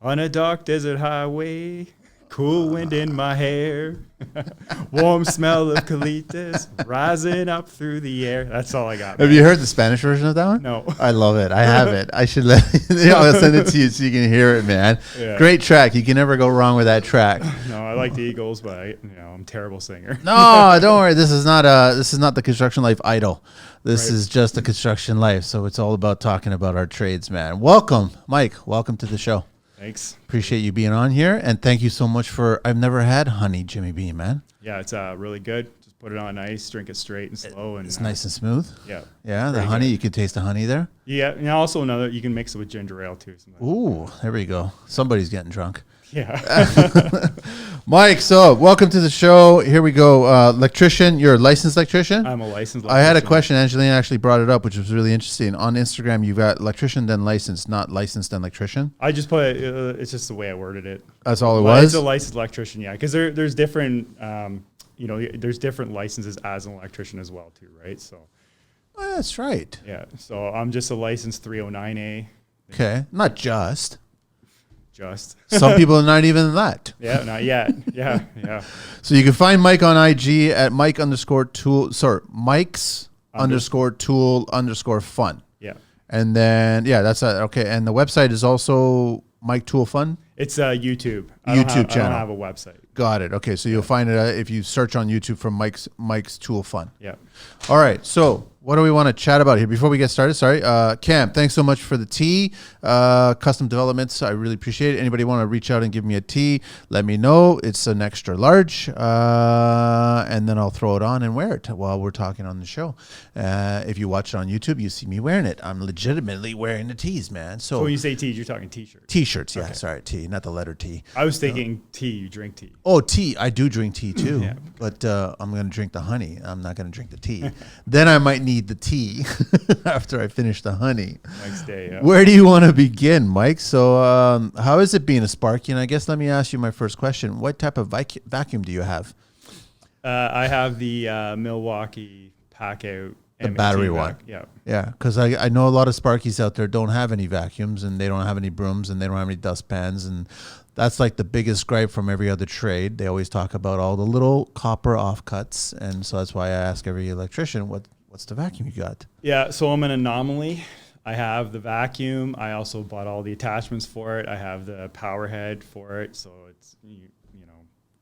On a dark desert highway, cool wind in my hair, warm smell of colitas rising up through the air. That's all I got. Have you heard the Spanish version of that one? No. I love it. I have it. I should I'll send it to you so you can hear it, man. Yeah. Great track. You can never go wrong with that track. No, I like the Eagles, but I'm a terrible singer. No, don't worry. This is not the Construction Life Idol. This Right. is just a Construction Life. So it's all about talking about our trades, man. Welcome, Mike. Welcome to the show. Thanks. Appreciate you being on here, and thank you so much for. I've never had honey Jimmy Bean, man. Yeah, it's really good. Just put it on ice, drink it straight and slow, and It's nice and smooth. Yeah. Yeah, the Very honey. good. You can taste the honey there. Yeah, and also you can mix it with ginger ale too. Sometimes. Ooh, there we go. Somebody's getting drunk. Yeah. Mike, so welcome to the show. Here we go. Electrician, you're a licensed electrician? I'm a licensed I had a electrician. question. Angelina actually brought it up, which was really interesting. On Instagram, you've got electrician, then licensed, not licensed and electrician. I just put it's just the way I worded it. That's all it But was? It's a licensed electrician, yeah, because there's different, there's different licenses as an electrician as well too, right? So Oh, that's right. yeah, so I'm just a licensed 309A. Okay. Not just. Just Some people are not even that. yeah, not yet. Yeah. So you can find Mike on IG at Mike's _tool_fun. Yeah. And then, yeah, that's okay. And the website is also Mike Tool Fun. It's a YouTube. YouTube channel. I don't have a website. Got it. Okay, so you'll find it if you search on YouTube for Mike's Tool Fun. Yeah. All right. So what do we want to chat about here before we get started? Sorry, Cam. Thanks so much for the tea, custom developments. I really appreciate it. Anybody want to reach out and give me a tea? Let me know. It's an extra large, and then I'll throw it on and wear it while we're talking on the show. If you watch it on YouTube, you see me wearing it. I'm legitimately wearing the tees, man. So when you say tees, you're talking t-shirts. T-shirts. Yeah. Okay. Sorry, tea, not the letter T. I was thinking tea. You drink tea. Oh, tea. I do drink tea too, Yeah. but I'm going to drink the honey. I'm not going to drink the tea. Then I might need the tea after I finish the honey. Next day. Yeah. Where do you want to begin, Mike? So how is it being a Sparky? And I guess let me ask you my first question. What type of vacuum do you have? I have the Milwaukee Pack-Out. The M18 battery one. Yeah. Yeah, because I know a lot of Sparkies out there don't have any vacuums, and they don't have any brooms, and they don't have any dustpans, and that's like the biggest gripe from every other trade. They always talk about all the little copper offcuts, and so that's why I ask every electrician, what's the vacuum you got? Yeah, so I'm an anomaly. I have the vacuum. I also bought all the attachments for it. I have the power head for it. So it's,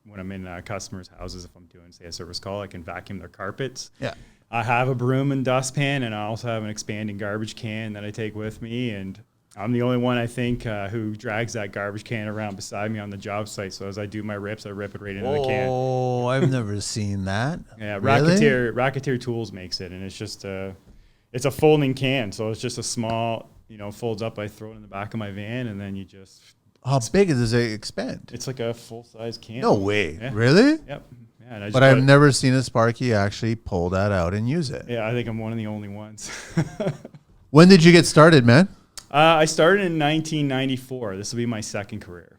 when I'm in customers' houses, if I'm doing, say, a service call, I can vacuum their carpets. Yeah. I have a broom and dustpan, and I also have an expanding garbage can that I take with me. And I'm the only one, I think, who drags that garbage can around beside me on the job site. So as I do my rips, I rip it right into the can. Oh, I've never seen that. Yeah, Really? Racketeer Tools makes it, and it's just it's a folding can, so it's just a small, folds up. I throw it in the back of my van, and then you just. How big does it expand? It's like a full size can. No way. Yeah. Really? Yep. Yeah, and I just But put I've it- never seen a Sparky actually pull that out and use it. Yeah, I think I'm one of the only ones. When did you get started, man? I started in 1994. This will be my second career.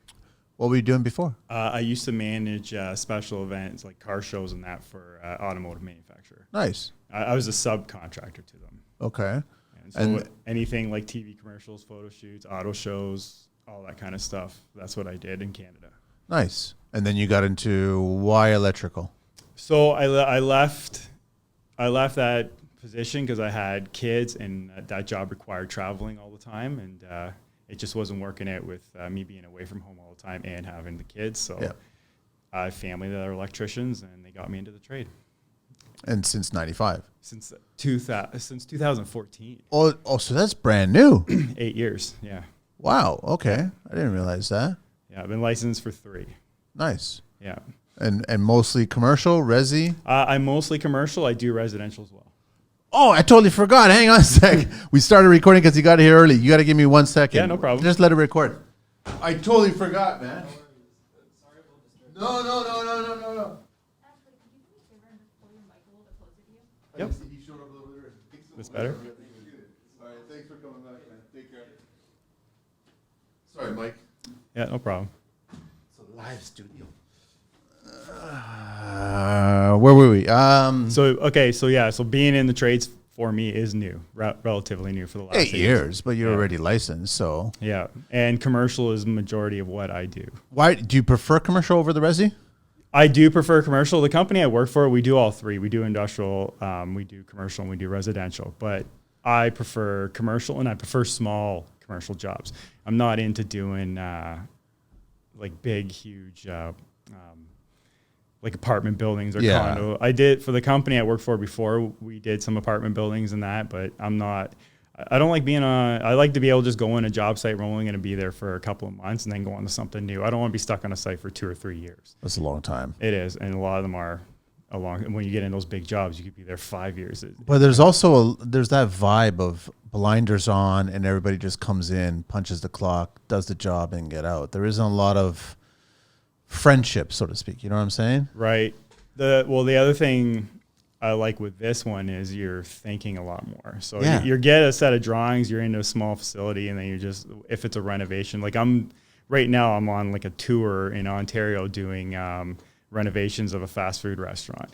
What were you doing before? I used to manage special events like car shows and that for automotive manufacturer. Nice. I was a subcontractor to them. Okay. And so And- anything like TV commercials, photo shoots, auto shows, all that kind of stuff. That's what I did in Canada. Nice. And then you got into why electrical? So I left that position because I had kids, and that job required traveling all the time, and it just wasn't working out with me being away from home all the time and having the kids. So Yeah. I have family that are electricians, and they got me into the trade And since 95. since 2014. Oh, so that's brand new. 8 years. Yeah. Wow. Okay. I didn't realize that. Yeah. I've been licensed for 3. Nice. Yeah. And mostly commercial, resi? I'm mostly commercial. I do residential as well. Oh, I totally forgot. Hang on a sec. We started recording because you got here early. You got to give me 1 second. Yeah, no problem. Just let it record. I totally forgot, man. No. Ashley, could you do me a favor and just pull your mic a little bit closer to you? Yep. He showed up a little bit. That's better. All right. Thanks for coming back, man. Take care. Sorry, Mike. Yeah, no problem. It's a live studio. Where were we? So being in the trades for me is new, relatively new for the last 8 years, but you're already licensed. So yeah, and commercial is the majority of what I do. why do you prefer commercial over the resi? I do prefer commercial. The company I work for, we do all three. We do industrial, we do commercial, and we do residential. But I prefer commercial, and I prefer small commercial jobs. I'm not into doing like big, huge, like apartment buildings or condo. I did for the company I worked for before. We did some apartment buildings and that, but I'm not. I don't like being on. I like to be able to just go in a job site. We're only going to be there for a couple of months and then go on to something new. I don't want to be stuck on a site for 2 or 3 years. That's a long time. It is, and a lot of them are a long. And when you get in those big jobs, you could be there 5 years. But there's also there's that vibe of blinders on and everybody just comes in, punches the clock, does the job, and get out. There isn't a lot of friendship, so to speak. You know what I'm saying? Right. The other thing I like with this one is you're thinking a lot more. So you get a set of drawings, you're into a small facility, and then you just, if it's a renovation, like right now I'm on like a tour in Ontario doing renovations of a fast food restaurant.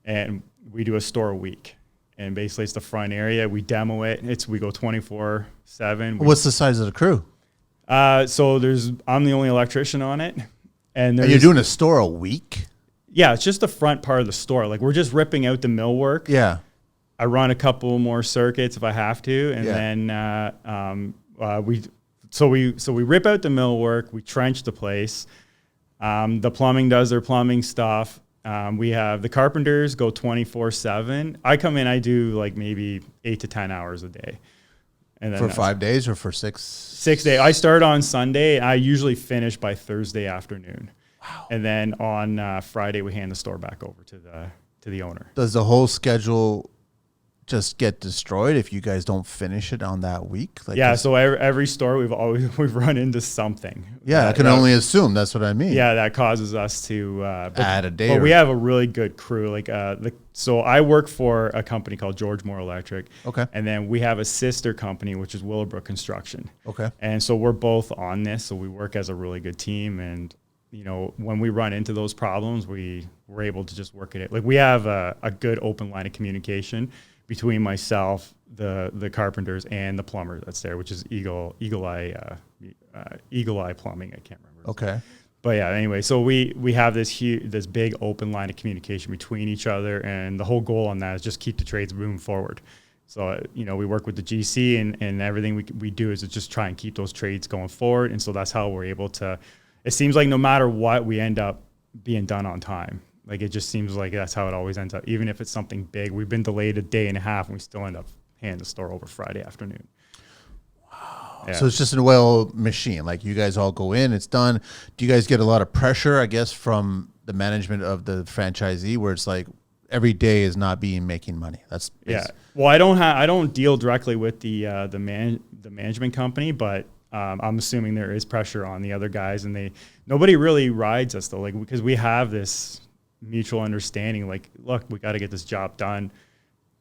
And we do a store a week. And basically it's the front area. We demo it. We go 24/7. What's the size of the crew? So I'm the only electrician on it. And you're doing a store a week? Yeah, it's just the front part of the store. Like we're just ripping out the millwork. Yeah. I run a couple more circuits if I have to, and then we rip out the millwork. We trench the place. The plumbing does their plumbing stuff. We have the carpenters go 24/7. I come in. I do like maybe 8 to 10 hours a day. And then for 5 days or for 6? 6 days. I start on Sunday. I usually finish by Thursday afternoon. Wow. And then on Friday, we hand the store back over to the owner. Does the whole schedule just get destroyed if you guys don't finish it on that week? Like yeah, so every store we've run into something. Yeah, I can only assume. That's what I mean. Yeah, that causes us to add a day. But we have a really good crew. Like so I work for a company called George Moore Electric. Okay. And then we have a sister company, which is Willowbrook Construction. Okay. And so we're both on this. So we work as a really good team. And you know, when we run into those problems, we're able to just work at it. Like we have a good open line of communication between myself, the carpenters, and the plumber that's there, which is Eagle Eye Plumbing. I can't remember. Okay. But yeah, anyway, so we have this big open line of communication between each other, and the whole goal on that is just keep the trades moving forward. So, you know, we work with the GC, and everything we do is just try and keep those trades going forward. And so that's how we're able to, it seems like no matter what, we end up being done on time. Like, it just seems like that's how it always ends up. Even if it's something big, we've been delayed a day and a half, and we still end up handing the store over Friday afternoon. Wow. Yeah. So it's just a well machine. Like, you guys all go in, it's done. Do you guys get a lot of pressure, I guess, from the management of the franchisee, where it's like every day is not making money? That's yeah. Well, I don't deal directly with the management company, but I'm assuming there is pressure on the other guys, and nobody really rides us though, like, because we have this mutual understanding. Like, look, we got to get this job done.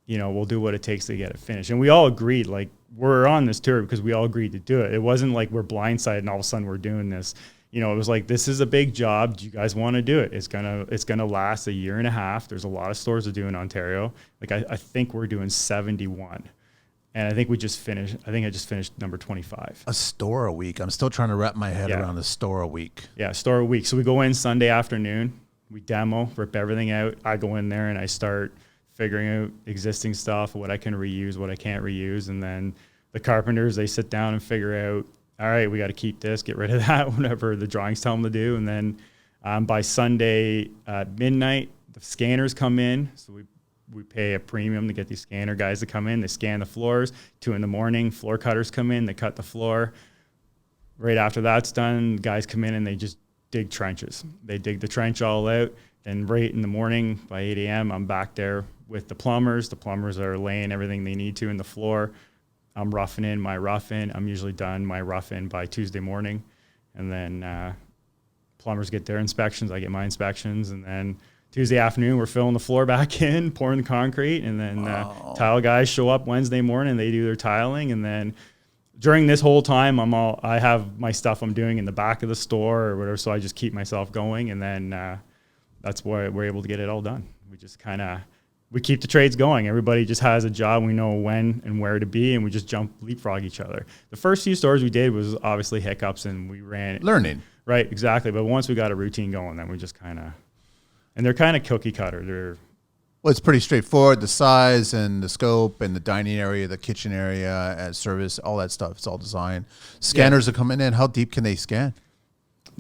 You know, we'll do what it takes to get it finished. And we all agreed, like, we're on this tour because we all agreed to do it. It wasn't like we're blindsided and all of a sudden we're doing this. You know, it was like, this is a big job. Do you guys want to do it? It's gonna last a year and a half. There's a lot of stores to do in Ontario. Like, I think we're doing 71. And I think I just finished number 25. A store a week. I'm still trying to wrap my head around a store a week. Yeah, store a week. So we go in Sunday afternoon, we demo, rip everything out. I go in there and I start figuring out existing stuff, what I can reuse, what I can't reuse. And then the carpenters, they sit down and figure out, all right, we got to keep this, get rid of that, whatever the drawings tell them to do. And then by Sunday at midnight, the scanners come in. So we pay a premium to get these scanner guys to come in. They scan the floors. 2 a.m, floor cutters come in. They cut the floor. Right after that's done, guys come in and they just dig trenches. They dig the trench all out. And right in the morning by 8 a.m, I'm back there with the plumbers. The plumbers are laying everything they need to in the floor. I'm roughing in my rough-in. I'm usually done my rough-in by Tuesday morning. And then plumbers get their inspections. I get my inspections. And then Tuesday afternoon, we're filling the floor back in, pouring the concrete. And then tile guys show up Wednesday morning. They do their tiling. And then during this whole time, I have my stuff I'm doing in the back of the store or whatever. So I just keep myself going. And then that's why we're able to get it all done. We just kind of we keep the trades going. Everybody just has a job. We know when and where to be, and we just leapfrog each other. The first few stores we did was obviously hiccups, and we ran Learning. Right, exactly. But once we got a routine going, then we just kind of, and they're kind of cookie cutter. They're Well, it's pretty straightforward. The size and the scope and the dining area, the kitchen area, and service, all that stuff. It's all designed. Scanners are coming in. How deep can they scan?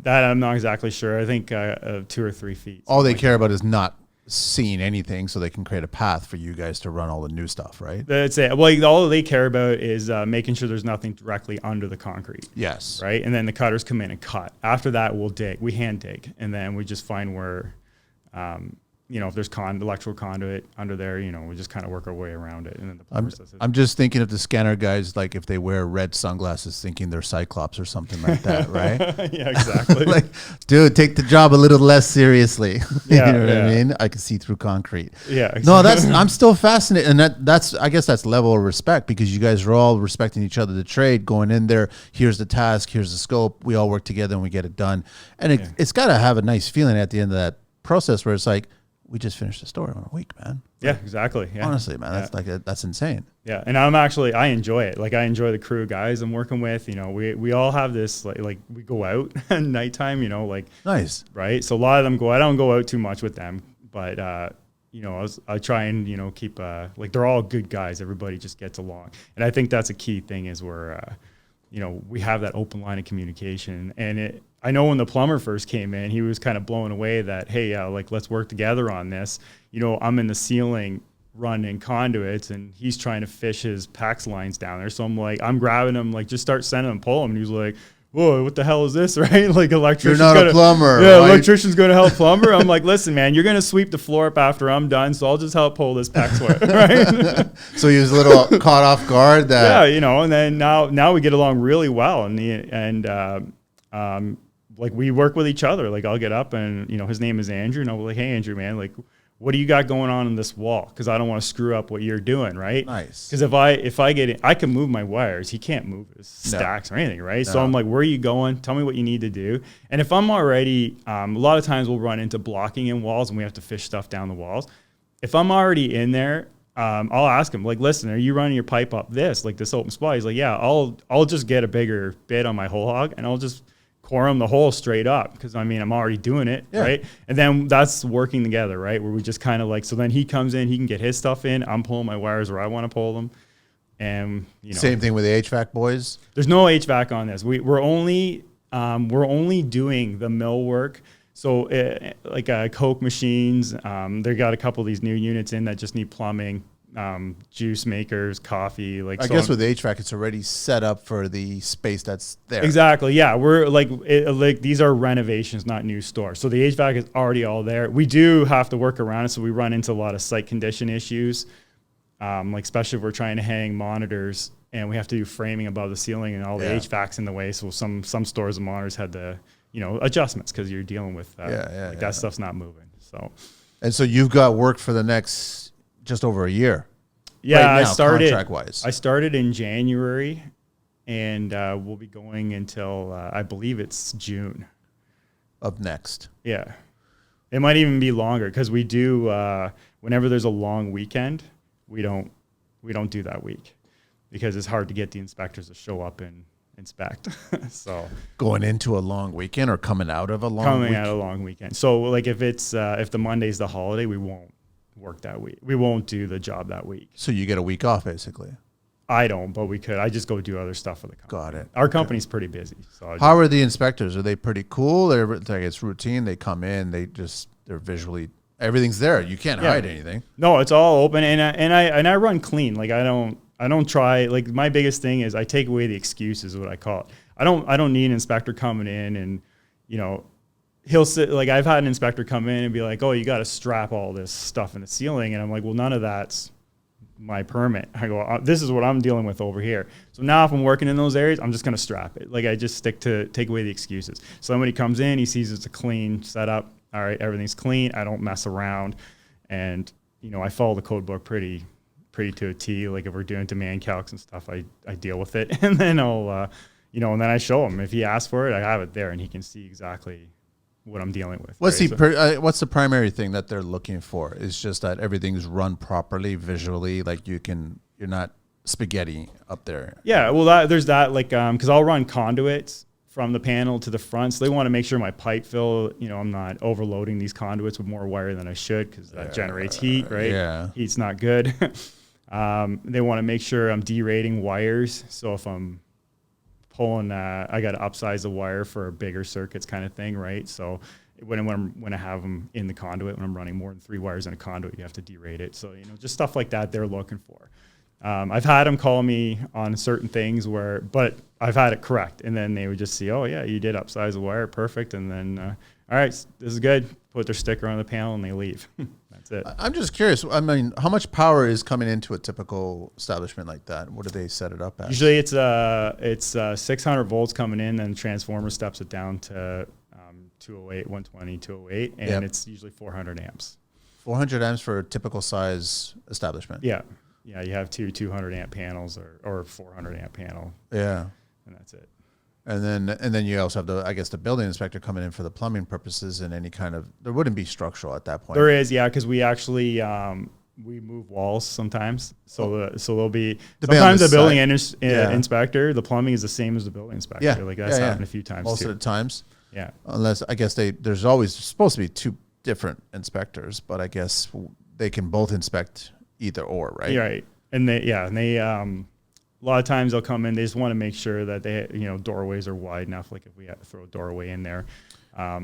that I'm not exactly sure. I think 2 or 3 feet. All they care about is not seeing anything, so they can create a path for you guys to run all the new stuff, right? That's it. Well, all they care about is making sure there's nothing directly under the concrete. Yes. Right, and then the cutters come in and cut. After that, we'll dig. We hand dig, and then we just find where, if there's electrical conduit under there, we just kind of work our way around it. And then the plumber says I'm just thinking of the scanner guys, like if they wear red sunglasses, thinking they're Cyclops or something like that, right? yeah, exactly. Like, dude, take the job a little less seriously. Yeah, you know what I yeah. mean? I can see through concrete. Yeah, exactly. No, I'm still fascinated, and I guess that's level of respect, because you guys are all respecting each other. The trade, going in there, here's the task, here's the scope. We all work together and we get it done, and it's got to have a nice feeling at the end of that process where it's like, we just finished the store in a week, man. Yeah, exactly. Yeah. Honestly, man, that's insane. Yeah, and I enjoy it. Like, I enjoy the crew of guys I'm working with. We all have this like we go out at nighttime. Nice. Right. So a lot of them go. I don't go out too much with them, but I try and keep they're all good guys. Everybody just gets along, and I think that's a key thing is where we have that open line of communication. And I know when the plumber first came in, he was kind of blown away that, hey, let's work together on this. I'm in the ceiling running conduits, and he's trying to fish his PAX lines down there. So I'm grabbing him, just start sending him, pull him. And he was like, whoa, what the hell is this, right? Like, electrician's You're not a plumber. Yeah, right? electrician's going to help plumber. I'm like, listen, man, you're going to sweep the floor up after I'm done, so I'll just help pull this PAX wire, right? So he was a little caught off guard. That and then now we get along really well, we work with each other. Like, I'll get up and, his name is Andrew, and I'll be like, hey, Andrew, man, like, what do you got going on in this wall? Because I don't want to screw up what you're doing, right? Nice. Because if I get it, I can move my wires. He can't move his stacks or anything, right? No. So I'm like, where are you going? Tell me what you need to do. And if I'm already, a lot of times we'll run into blocking in walls, and we have to fish stuff down the walls. If I'm already in there, I'll ask him, like, listen, are you running your pipe up this open spot? He's like, yeah, I'll just get a bigger bit on my hole hog, and I'll just core them the hole straight up, because I'm already doing it, right? And then that's working together, right? Where we just kind of so then he comes in, he can get his stuff in, I'm pulling my wires where I want to pull them, and same thing with the HVAC boys. There's no HVAC on this. We're only doing the mill work. So Coke machines, they got a couple of these new units in that just need plumbing. Juice makers, coffee. I guess with HVAC, it's already set up for the space that's there. Exactly. Yeah, we're these are renovations, not new stores. So the HVAC is already all there. We do have to work around it, so we run into a lot of site condition issues. Especially if we're trying to hang monitors, and we have to do framing above the ceiling, and all the HVAC's in the way. So some stores and monitors had the adjustments, because you're dealing with that stuff's not moving. So you've got work for the next just over a year. Yeah, right now, contract-wise. I started in January, and we'll be going until I believe it's June of next. Yeah, it might even be longer, because we do whenever there's a long weekend, we don't do that week, because it's hard to get the inspectors to show up and inspect. So going into a long weekend or coming out of a long weekend. So if it's if the Monday's the holiday, we won't work that week. We won't do the job that week. So you get a week off, basically. I don't, but we could. I just go do other stuff for the company. Got it. Our company's pretty busy. So how are the inspectors? Are they pretty cool? It's routine. They come in. They're visually, everything's there. You can't hide anything. No, it's all open, and I run clean. Like, I don't try. Like, my biggest thing is I take away the excuses, what I call it. I don't need an inspector coming in and he'll sit, I've had an inspector come in and be like, oh, you got to strap all this stuff in the ceiling. And I'm like, well, none of that's my permit. I go, this is what I'm dealing with over here. So now if I'm working in those areas, I'm just going to strap it. I just take away the excuses. So then when he comes in, he sees it's a clean setup. All right, everything's clean. I don't mess around. And, I follow the code book pretty to a T. Like, if we're doing demand calcs and stuff, I deal with it. And then I'll, and then I show him. If he asks for it, I have it there, and he can see exactly what I'm dealing with. What's right? what's the primary thing that they're looking for? Is just that everything's run properly visually, like you're not spaghetti up there. Yeah, well, there's that, like, because I'll run conduits from the panel to the front, so they want to make sure my pipe fill, I'm not overloading these conduits with more wire than I should, because that generates heat, right? Yeah. Heat's not good. They want to make sure I'm derating wires, so if I'm pulling, I got to upsize the wire for bigger circuits kind of thing, right? So when I have them in the conduit, when I'm running more than 3 wires in a conduit, you have to derate it. So, just stuff like that they're looking for. I've had them call me on certain things but I've had it correct. And then they would just see, oh yeah, you did upsize the wire. Perfect. And then, all right, this is good. Put their sticker on the panel and they leave. That's it. I'm just curious. I mean, how much power is coming into a typical establishment like that? What do they set it up at? Usually it's 600 volts coming in, and the transformer steps it down to 208, 120, 208, and it's usually 400 amps. 400 amps for a typical size establishment. Yeah. Yeah, you have 200 amp panels or 400 amp panel. Yeah. And that's it. And then you also have the building inspector coming in for the plumbing purposes, and there wouldn't be structural at that point. There is, yeah, because we actually we move walls sometimes. So there'll be sometimes the building inspector, the plumbing is the same as the building inspector. Yeah. Like that's happened a few times Most too. of the times. Yeah. Unless I guess there's always supposed to be 2 different inspectors, but I guess they can both inspect either or, right? Right. And they a lot of times they'll come in, they just want to make sure that they, doorways are wide enough. Like if we have to throw a doorway in there.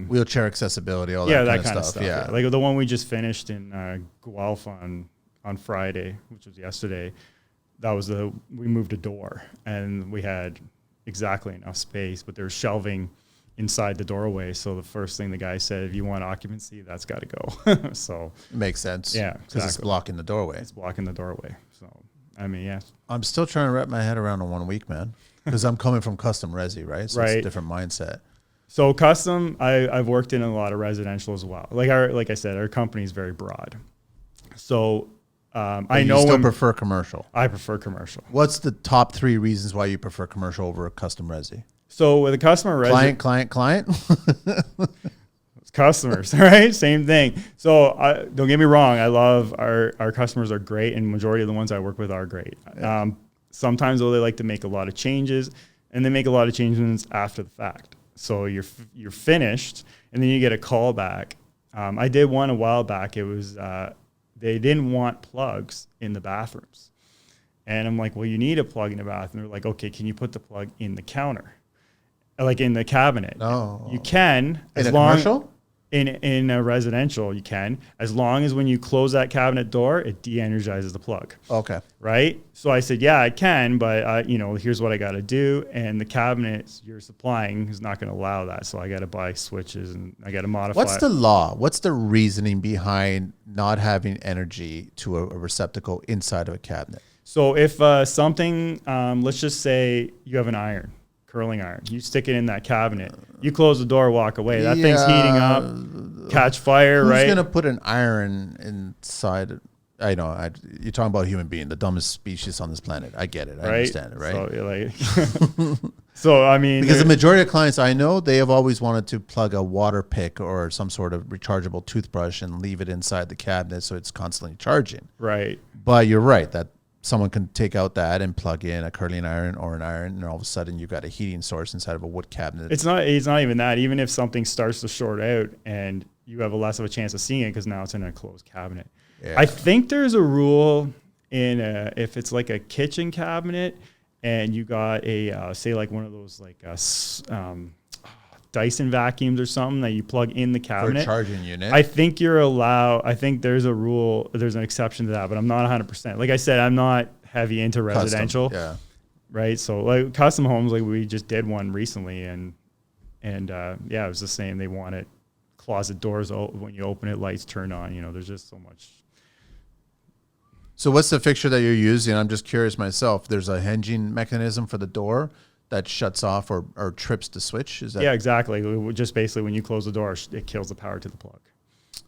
Wheelchair accessibility, all that kind of stuff. Yeah. Like the one we just finished in Guelph on Friday, which was yesterday, we moved a door and we had exactly enough space, but there's shelving inside the doorway. So the first thing the guy said, if you want occupancy, that's got to go. So it makes sense. Yeah, because it's blocking the doorway. It's blocking the doorway. So, I mean, yeah. I'm still trying to wrap my head around in 1 week, man, because I'm coming from custom resi, right? So it's a different mindset. So custom, I've worked in a lot of residential as well. Like I said, our company is very broad. So I know you still prefer commercial. I prefer commercial. What's the top 3 reasons why you prefer commercial over a custom resi? So with a customer client. Customers, right? Same thing. So don't get me wrong. I love our customers are great, and majority of the ones I work with are great. Yeah. Sometimes though they like to make a lot of changes, and they make a lot of changes after the fact. So you're finished, and then you get a call back. I did one a while back. It was they didn't want plugs in the bathrooms, and I'm like, well, you need a plug in the bathroom. They're like, okay, can you put the plug in the counter? Like in the cabinet. No. You can. In a commercial? In a residential, you can. As long as when you close that cabinet door, it de-energizes the plug. Okay. Right? So I said, yeah, I can, but here's what I got to do. And the cabinet you're supplying is not going to allow that. So I got to buy switches and I got to modify. What's the law? What's the reasoning behind not having energy to a receptacle inside of a cabinet? So if something, let's just say you have an curling iron. You stick it in that cabinet. You close the door, walk away. That thing's heating up, catch fire, right? Who's going to put an iron inside? I know. You're talking about a human being, the dumbest species on this planet. I get it. I understand it, right? So I mean, because the majority of clients I know, they have always wanted to plug a water pick or some sort of rechargeable toothbrush and leave it inside the cabinet so it's constantly charging. Right. But you're right that someone can take out that and plug in a curling iron or an iron, and all of a sudden you've got a heating source inside of a wood cabinet. It's not even that. Even if something starts to short out and you have less of a chance of seeing it because now it's in a closed cabinet. Yeah. I think there's a rule if it's like a kitchen cabinet and you got a say like one of those like Dyson vacuums or something that you plug in the cabinet. For a charging unit. I think you're allowed. I think there's a rule. There's an exception to that, but I'm not 100%. Like I said, I'm not heavy into residential. Custom, yeah. Right. So like custom homes, like we just did one recently, and it was the same. They want it closet doors when you open it, lights turn on. There's just so much. So what's the fixture that you're using? I'm just curious myself. There's a hinging mechanism for the door that shuts off or trips the switch? Is that? Yeah, exactly. Just basically when you close the door, it kills the power to the plug.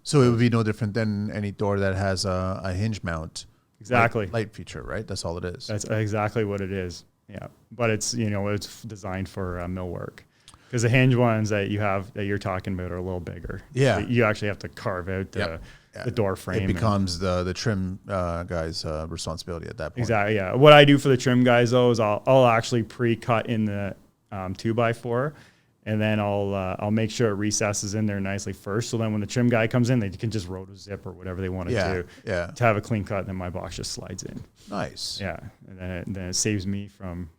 So it would be no different than any door that has a hinge mount. Exactly. Light feature, right? That's all it is. That's exactly what it is. Yeah. But it's, it's designed for millwork. Because the hinge ones that you're talking about are a little bigger. Yeah. So you actually have to carve out the door frame. It becomes the trim guy's responsibility at that point. Exactly. Yeah. What I do for the trim guys though is I'll actually pre-cut in the 2x4, and then I'll make sure it recesses in there nicely first. So then when the trim guy comes in, they can just roto zip or whatever they want to do to have a clean cut. And then my box just slides in. Nice. Yeah. And then it saves me from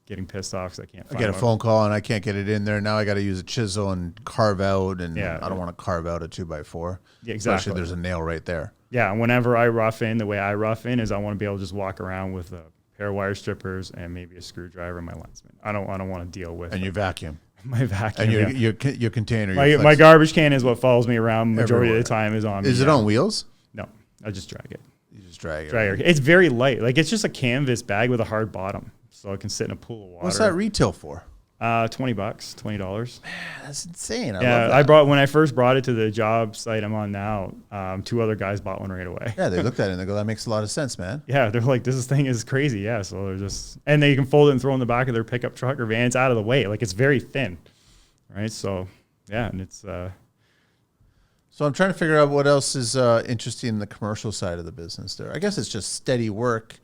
getting pissed off because I can't find I get a phone call and I can't get it in there. Now I got to use a chisel and carve out, and I don't want to carve out a 2x4. Yeah, exactly. Especially there's a nail right there. Yeah, and whenever I rough in, the way I rough in is I want to be able to just walk around with a pair of wire strippers and maybe a screwdriver and my lensman. I don't want to deal with your vacuum. My vacuum. And your container. My garbage can is what follows me around majority of the time is on me. Is it on wheels? No, I just drag it. You just drag it. It's very light. Like it's just a canvas bag with a hard bottom. So it can sit in a pool of water. What's that retail for? $20, $20. That's insane. Love that. When I first brought it to the job site I'm on now, 2 other guys bought one right away. Yeah, they looked at it and they go, that makes a lot of sense, man. Yeah, they're like, this thing is crazy. Yeah, so they're just, and then you can fold it and throw it in the back of their pickup truck or van. It's out of the way. Like it's very thin, right? So yeah, and it's. So I'm trying to figure out what else is interesting in the commercial side of the business there. I guess it's just steady work.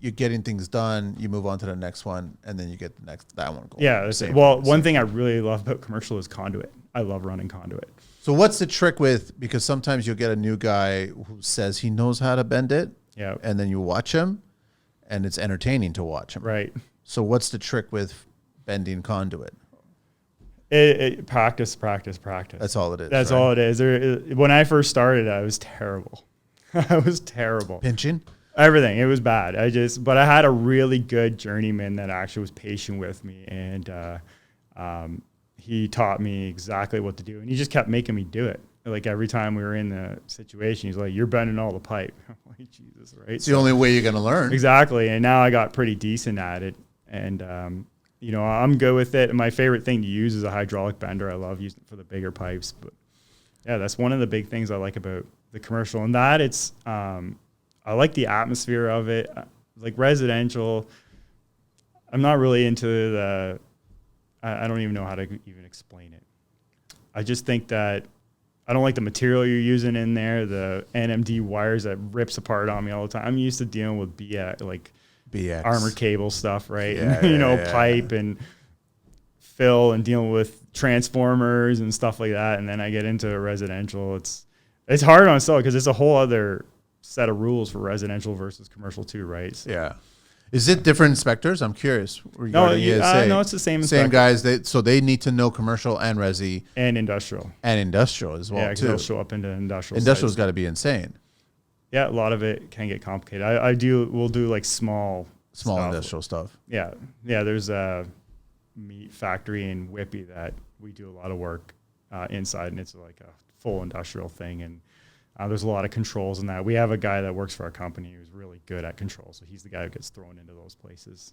You're getting things done, you move on to the next one, and then you get that one going. Yeah. One thing I really love about commercial is conduit. I love running conduit. So what's the trick with, because sometimes you'll get a new guy who says he knows how to bend it, and then you watch him, and it's entertaining to watch him. Right. So what's the trick with bending conduit? Practice. That's all it is. That's all it is. When I first started, I was terrible. I was terrible. Pinching? Everything. It was bad. But I had a really good journeyman that actually was patient with me, and he taught me exactly what to do, and he just kept making me do it. Like every time we were in the situation, he's like, "You're bending all the pipe." I'm like, Jesus, right? It's the only way you're gonna learn. Exactly. And now I got pretty decent at it, and I'm good with it. And my favorite thing to use is a hydraulic bender. I love using it for the bigger pipes, but yeah, that's one of the big things I like about the commercial, and that it's. I like the atmosphere of it. Like residential, I'm not really into I don't even know how to even explain it. I just think that I don't like the material you're using in there, the NMD wires that rips apart on me all the time. I'm used to dealing with BX armored cable stuff, right? Yeah, pipe and fill and dealing with transformers and stuff like that. And then I get into residential. It's hard on itself because it's a whole other set of rules for residential versus commercial too, right? So. Yeah. Is it different inspectors? I'm curious. No, it's the same inspector. Same guys. They need to know commercial and resi. And industrial. And industrial as well, too. They'll show up into industrial. Industrial's got to be insane. Yeah, a lot of it can get complicated. We'll do like small stuff. Industrial stuff. Yeah. Yeah, there's a meat factory in Whippy that we do a lot of work inside, and it's like a full industrial thing, and there's a lot of controls in that. We have a guy that works for our company who's really good at controls, so he's the guy who gets thrown into those places.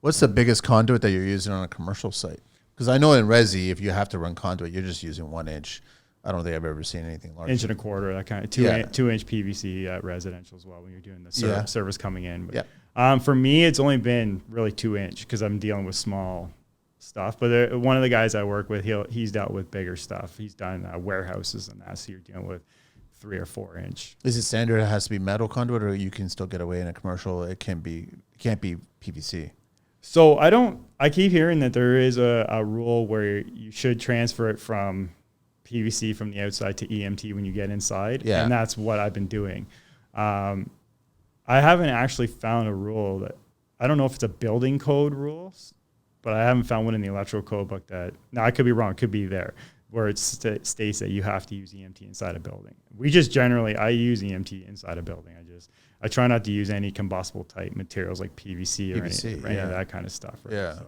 What's the biggest conduit that you're using on a commercial site? Because I know in resi, if you have to run conduit, you're just using 1 inch. I don't think I've ever seen anything larger. 1.25 inches, that kind of 2-inch PVC at residential as well when you're doing the service coming in. But, for me, it's only been really 2-inch because I'm dealing with small stuff. But one of the guys I work with, he's dealt with bigger stuff. He's done warehouses and that, so you're dealing with 3 or 4 inch. Is it standard? It has to be metal conduit, or you can still get away in a commercial. It can't be PVC. So I keep hearing that there is a rule where you should transfer it from PVC from the outside to EMT when you get inside. Yeah. And that's what I've been doing. I haven't actually found a rule that, I don't know if it's a building code rule, but I haven't found one in the electrical code book that, now I could be wrong, it could be there, where it states that you have to use EMT inside a building. I use EMT inside a building. I try not to use any combustible type materials like PVC or any of that kind of stuff. Right? Yeah.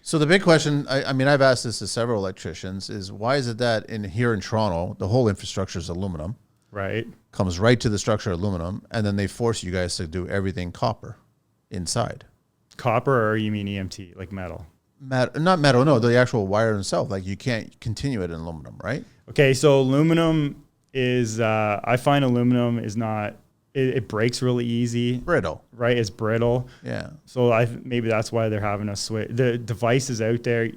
So the big question, I mean, I've asked this to several electricians, is why is it that here in Toronto, the whole infrastructure is aluminum, right? Comes right to the structure aluminum, and then they force you guys to do everything copper inside. Copper, or you mean EMT, like metal? Not metal, no, the actual wire itself. Like you can't continue it in aluminum, right? Okay, so aluminum is, I find aluminum is not it breaks really easy. Brittle. Right, it's brittle. Yeah. So maybe that's why they're having us switch. The devices out there,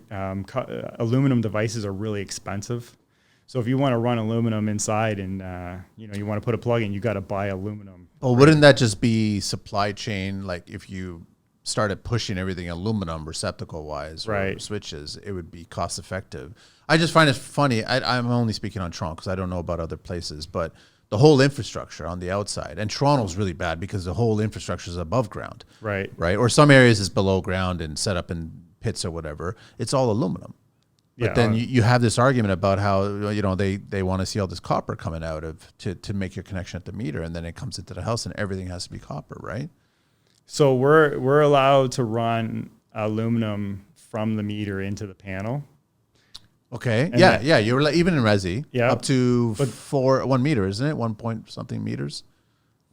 aluminum devices are really expensive. So if you want to run aluminum inside and you want to put a plug in, you got to buy aluminum. Well, wouldn't that just be supply chain? Like if you started pushing everything aluminum receptacle wise or Right. switches, it would be cost effective. I just find it funny. I'm only speaking on Toronto because I don't know about other places, but the whole infrastructure on the outside, and Toronto's really bad because the whole infrastructure is above ground. Right. Right. Or some areas is below ground and set up in pits or whatever. It's all aluminum. But then you have this argument about how they want to see all this copper coming out of to make your connection at the meter, and then it comes into the house and everything has to be copper, right? So we're allowed to run aluminum from the meter into the panel. Okay. And Yeah. You're even in Resi, Yeah. up to 1 meter, isn't it? 1 point something meters.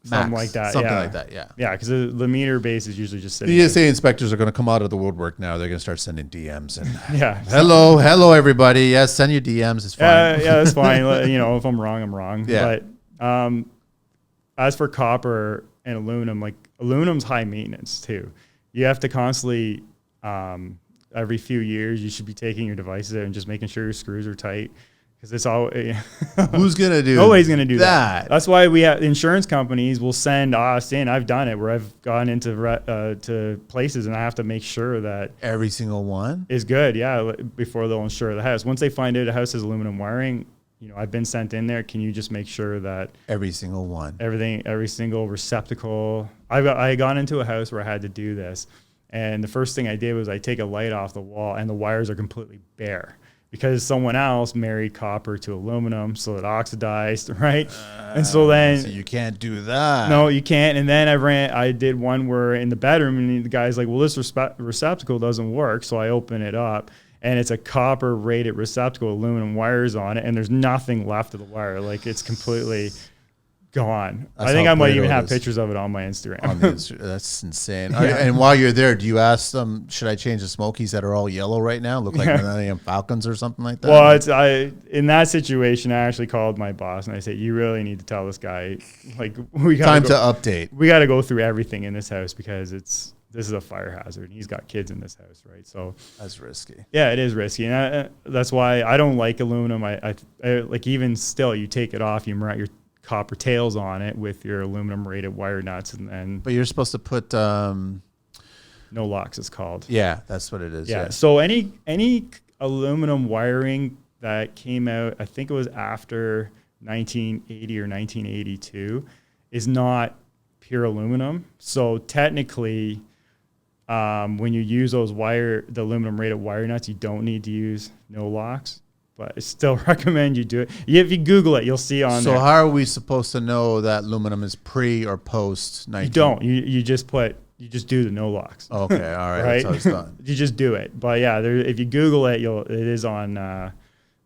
Something Max. like that. Something yeah. like that. Yeah. Yeah, because the meter base is usually just sitting. The ESA inspectors are going to come out of the woodwork now. They're going to start sending DMs and Yeah. hello, everybody. Yes, send your DMs. It's fine. Yeah, that's fine. If I'm wrong, I'm wrong. Yeah. But as for copper and aluminum, like aluminum's high maintenance too. You have to constantly, every few years, you should be taking your devices out and just making sure your screws are tight. Because it's all Who's going to do nobody's going to do that. that? That's why we have insurance companies will send us in. I've done it where I've gone into to places and I have to make sure that Every single one? is good. Yeah, before they'll insure the house. Once they find out a house has aluminum wiring, I've been sent in there. Can you just make sure that Every single one. every single receptacle? I gone into a house where I had to do this, and the first thing I did was I take a light off the wall, and the wires are completely bare. Because someone else married copper to aluminum, so it oxidized, right? And so then So you can't do that. no, you can't. And then I did one where in the bedroom, and the guy's like, "Well, this receptacle doesn't work." So I open it up, and it's a copper rated receptacle, aluminum wires on it, and there's nothing left of the wire. Like it's completely gone. That's I think how I might brittle even it have is. pictures of it on my Instagram. That's insane. And while you're there, do you ask them, should I change the Smokies that are all yellow right now? Look like Millennium Falcons or something like that? Well, in that situation, I actually called my boss and I said, "You really need to tell this guy, like, we got to update. We got to go through everything in this house because this is a fire hazard. He's got kids in this house, right? So That's risky. yeah, it is risky, and that's why I don't like aluminum. I like even still, you take it off, you mount your copper tails on it with your aluminum rated wire nuts, and then But you're supposed to put, no locks. It's called. yeah, that's what it is. Yeah. So any aluminum wiring that came out, I think it was after 1980 or 1982, is not pure aluminum. So technically, when you use the aluminum rated wire nuts, you don't need to use no locks. But I still recommend you do it. If you Google it, you'll see on So there. how are we supposed to know that aluminum is pre or post 19? You don't. You just do the no locks. Okay, all right. Right? That's how it's done. You just do it. But yeah, if you Google it, it is on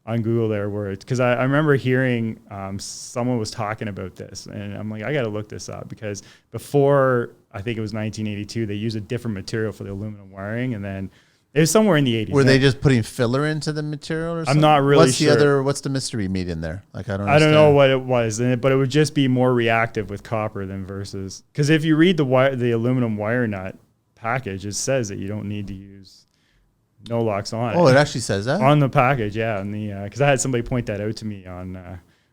Google there where it's, because I remember hearing someone was talking about this, and I'm like, I got to look this up because before, I think it was 1982, they used a different material for the aluminum wiring, and then it was somewhere in the 80s. Were they just putting filler into the material or something? I'm not really what's sure. What's the mystery meat in there? Like, I don't I don't know understand. what it was, but it would just be more reactive with copper than versus, because if you read the aluminum wire nut package, it says that you don't need to use no locks on Oh, it. it actually says that? On the package, yeah. Because I had somebody point that out to me on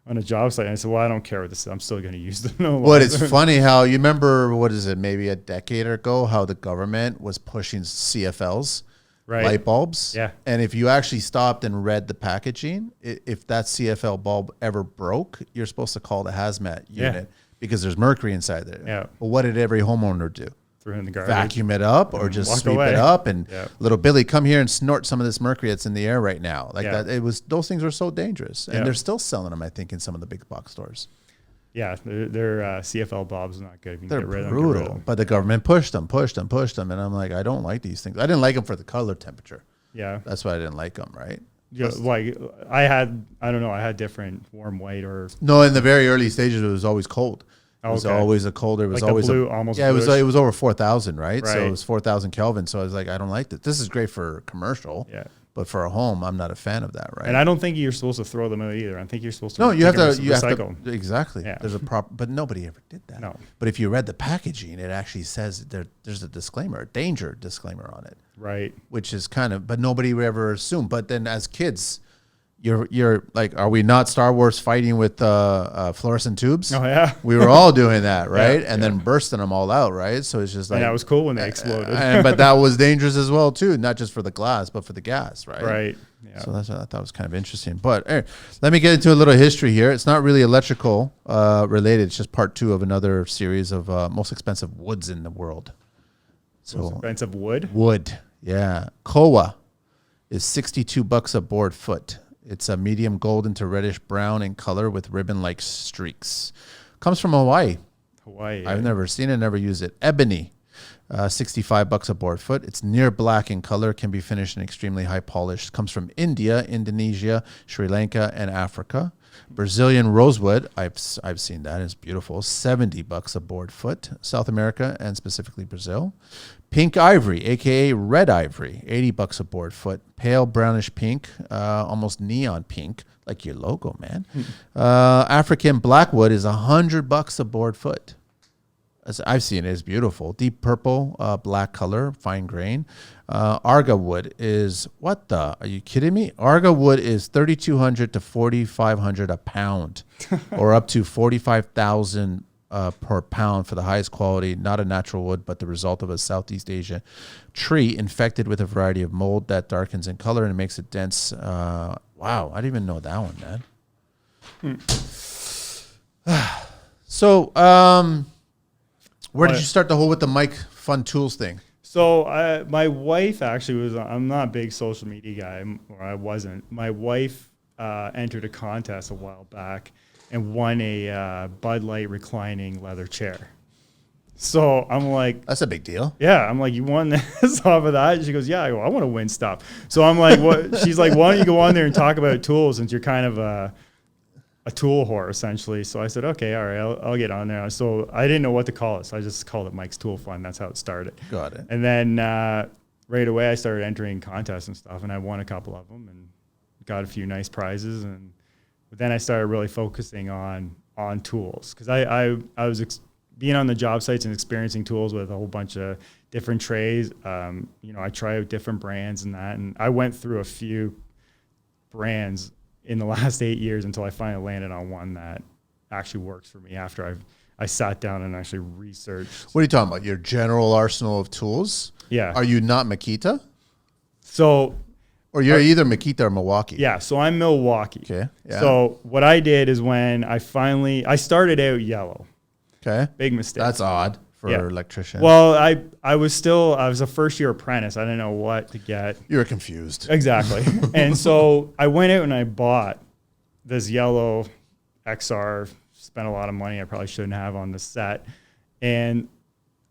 a job site, and I said, "Well, I don't care what this is. I'm still going to use the no locks." But it's funny how, you remember, what is it, maybe a decade ago, how the government was pushing CFLs, Right. light bulbs. Yeah. And if you actually stopped and read the packaging, if that CFL bulb ever broke, you're supposed to call the hazmat Yeah. unit because there's mercury inside there. Yeah. But what did every homeowner do? Threw it in the garbage. Vacuum it up or And just walk sweep away. it up and Yeah. little Billy, come here and snort some of this mercury that's in the air right now. Like Yeah. that, those things were so dangerous. And Yeah. they're still selling them, I think, in some of the big box stores. Yeah, their CFL bulbs are not good. If you can They're get rid of them, get rid of brutal. them. But the government pushed them. And I'm like, I don't like these things. I didn't like them for the color temperature. Yeah. That's why I didn't like them, right? Yeah, like I had different warm white or No, in the very early stages, it was always cold. It was Okay. always a colder. It was Like a always blue, almost yeah. bluish. It was over 4,000, right? So Right. it was 4,000 Kelvin. So I was like, I don't like this. This is great for commercial. yeah. But for a home, I'm not a fan of that, right? And I don't think you're supposed to throw them out either. I think you're supposed to. No, you have to. You recycle. have to exactly. Yeah. There's a proper, but nobody ever did that. No. But if you read the packaging, it actually says there's a disclaimer, a danger disclaimer on it, Right. which is kind of. But nobody would ever assumed. But then as kids, you're like, are we not Star Wars fighting with fluorescent tubes? Oh yeah. We were all doing that, right? Yeah, and then bursting them all out, right? So it's just like, And that was cool when they exploded. but that was dangerous as well too, not just for the glass, but for the gas, right? Right. Yeah. So that's what I thought was kind of interesting. But let me get into a little history here. It's not really electrical related. It's just part 2 of another series of most expensive woods in the world. So Most expensive wood. wood, yeah. Koa is $62 a board foot. It's a medium golden to reddish brown in color with ribbon-like streaks. Comes from Hawaii. Hawaii. I've never seen it, never used it. Ebony, $65 a board foot. It's near black in color, can be finished in extremely high polish. Comes from India, Indonesia, Sri Lanka, and Africa. Brazilian rosewood, I've seen that. It's beautiful. $70 a board foot. South America and specifically Brazil. Pink ivory, aka red ivory, $80 a board foot. Pale brownish pink, almost neon pink, like your logo, man. African blackwood is $100 a board foot. As I've seen it, it's beautiful. Deep purple, black color, fine grain. Arga wood is, what the? Are you kidding me? Arga wood is $3,200 to $4,500 a pound, or up to $45,000 per pound for the highest quality. Not a natural wood, but the result of a Southeast Asia tree infected with a variety of mold that darkens in color and makes it dense. Wow, I didn't even know that one, man. So, where did you start the whole with the Mike Fun Tools thing? So my wife actually was. I'm not a big social media guy, or I wasn't. My wife entered a contest a while back and won a Bud Light reclining leather chair. So I'm like, That's a big deal. yeah. I'm like, you won this off of that? She goes, yeah. I go, I want to win stuff. So I'm like, what? She's like, why don't you go on there and talk about tools, since you're kind of a tool whore essentially. So I said, okay, all right, I'll get on there. So I didn't know what to call it, so I just called it Mike's Tool Fun. That's how it started. Got it. And then right away I started entering contests and stuff, and I won a couple of them and got a few nice prizes. But then I started really focusing on tools, because I was being on the job sites and experiencing tools with a whole bunch of different trays. I try out different brands and that, and I went through a few brands in the last 8 years until I finally landed on one that actually works for me after I sat down and actually researched. What are you talking about? Your general arsenal of tools? Yeah. Are you not Makita? So, Or you're either Makita or Milwaukee? yeah, so I'm Milwaukee. Okay. Yeah. So what I did is when I started out yellow. Okay. Big mistake. That's odd for Yeah. electrician. Well, I was a first year apprentice. I didn't know what to get. You were confused. Exactly. And so I went out and I bought this yellow XR, spent a lot of money I probably shouldn't have on the set. And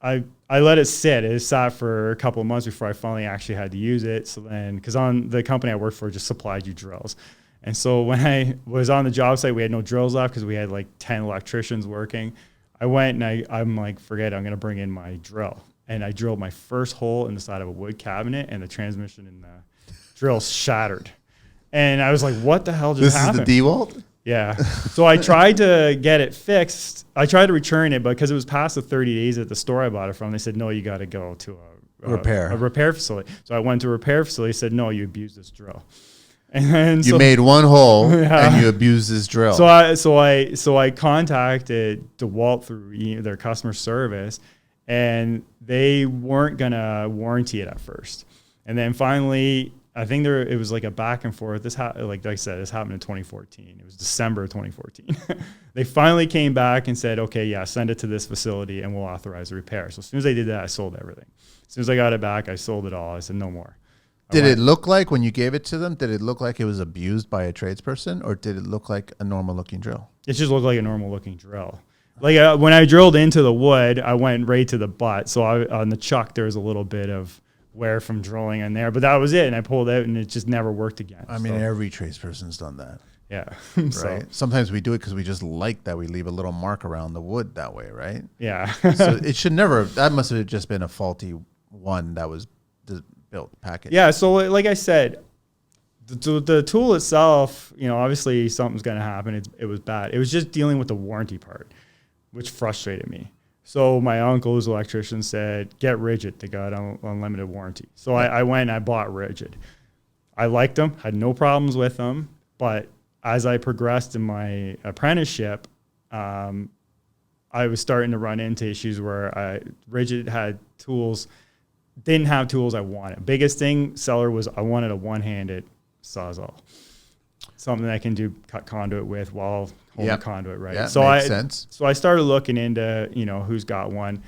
I let it sit. It sat for a couple of months before I finally actually had to use it. So then, because on the company I worked for just supplied you drills. And so when I was on the job site, we had no drills left because we had like 10 electricians working. I went and I'm like, forget it, I'm going to bring in my drill. And I drilled my first hole in the side of a wood cabinet, and the transmission in the drill shattered. And I was like, what the hell just happened? This is the DeWalt? Yeah. So I tried to get it fixed. I tried to return it, but because it was past the 30 days at the store I bought it from, they said, no, you got to go to a repair facility. So I went to a repair facility, said, no, you abused this drill. And then You made one hole Yeah. and you abused this drill. So I contacted DeWalt through their customer service, and they weren't gonna warranty it at first. And then finally, I think it was like a back and forth. Like I said, this happened in 2014. It was December of 2014. They finally came back and said, okay, yeah, send it to this facility and we'll authorize the repair. So as soon as they did that, I sold everything. As soon as I got it back, I sold it all. I said, no more. Did it look like, when you gave it to them, did it look like it was abused by a tradesperson, or did it look like a normal looking drill? It just looked like a normal looking drill. Like when I drilled into the wood, I went right to the butt. So on the chuck, there was a little bit of wear from drilling in there, but that was it. And I pulled out and it just never worked again. I mean, every tradesperson's done that. Yeah. Right. Sometimes we do it because we just like that we leave a little mark around the wood that way, right? Yeah. So it should never, that must have just been a faulty one that was built package. Yeah. So like I said, The tool itself, you know, obviously something's going to happen. It was bad. It was just dealing with the warranty part, which frustrated me. So my uncle, who's an electrician, said, get Rigid. They got unlimited warranty. So I went and I bought Rigid. I liked them, had no problems with them. But as I progressed in my apprenticeship, I was starting to run into issues where Rigid had tools, didn't have tools I wanted. Biggest thing, seller, was I wanted a one-handed Sawzall, something I can do cut conduit with while holding conduit, right? Yeah, So makes sense. So I started looking into, you know, who's got one.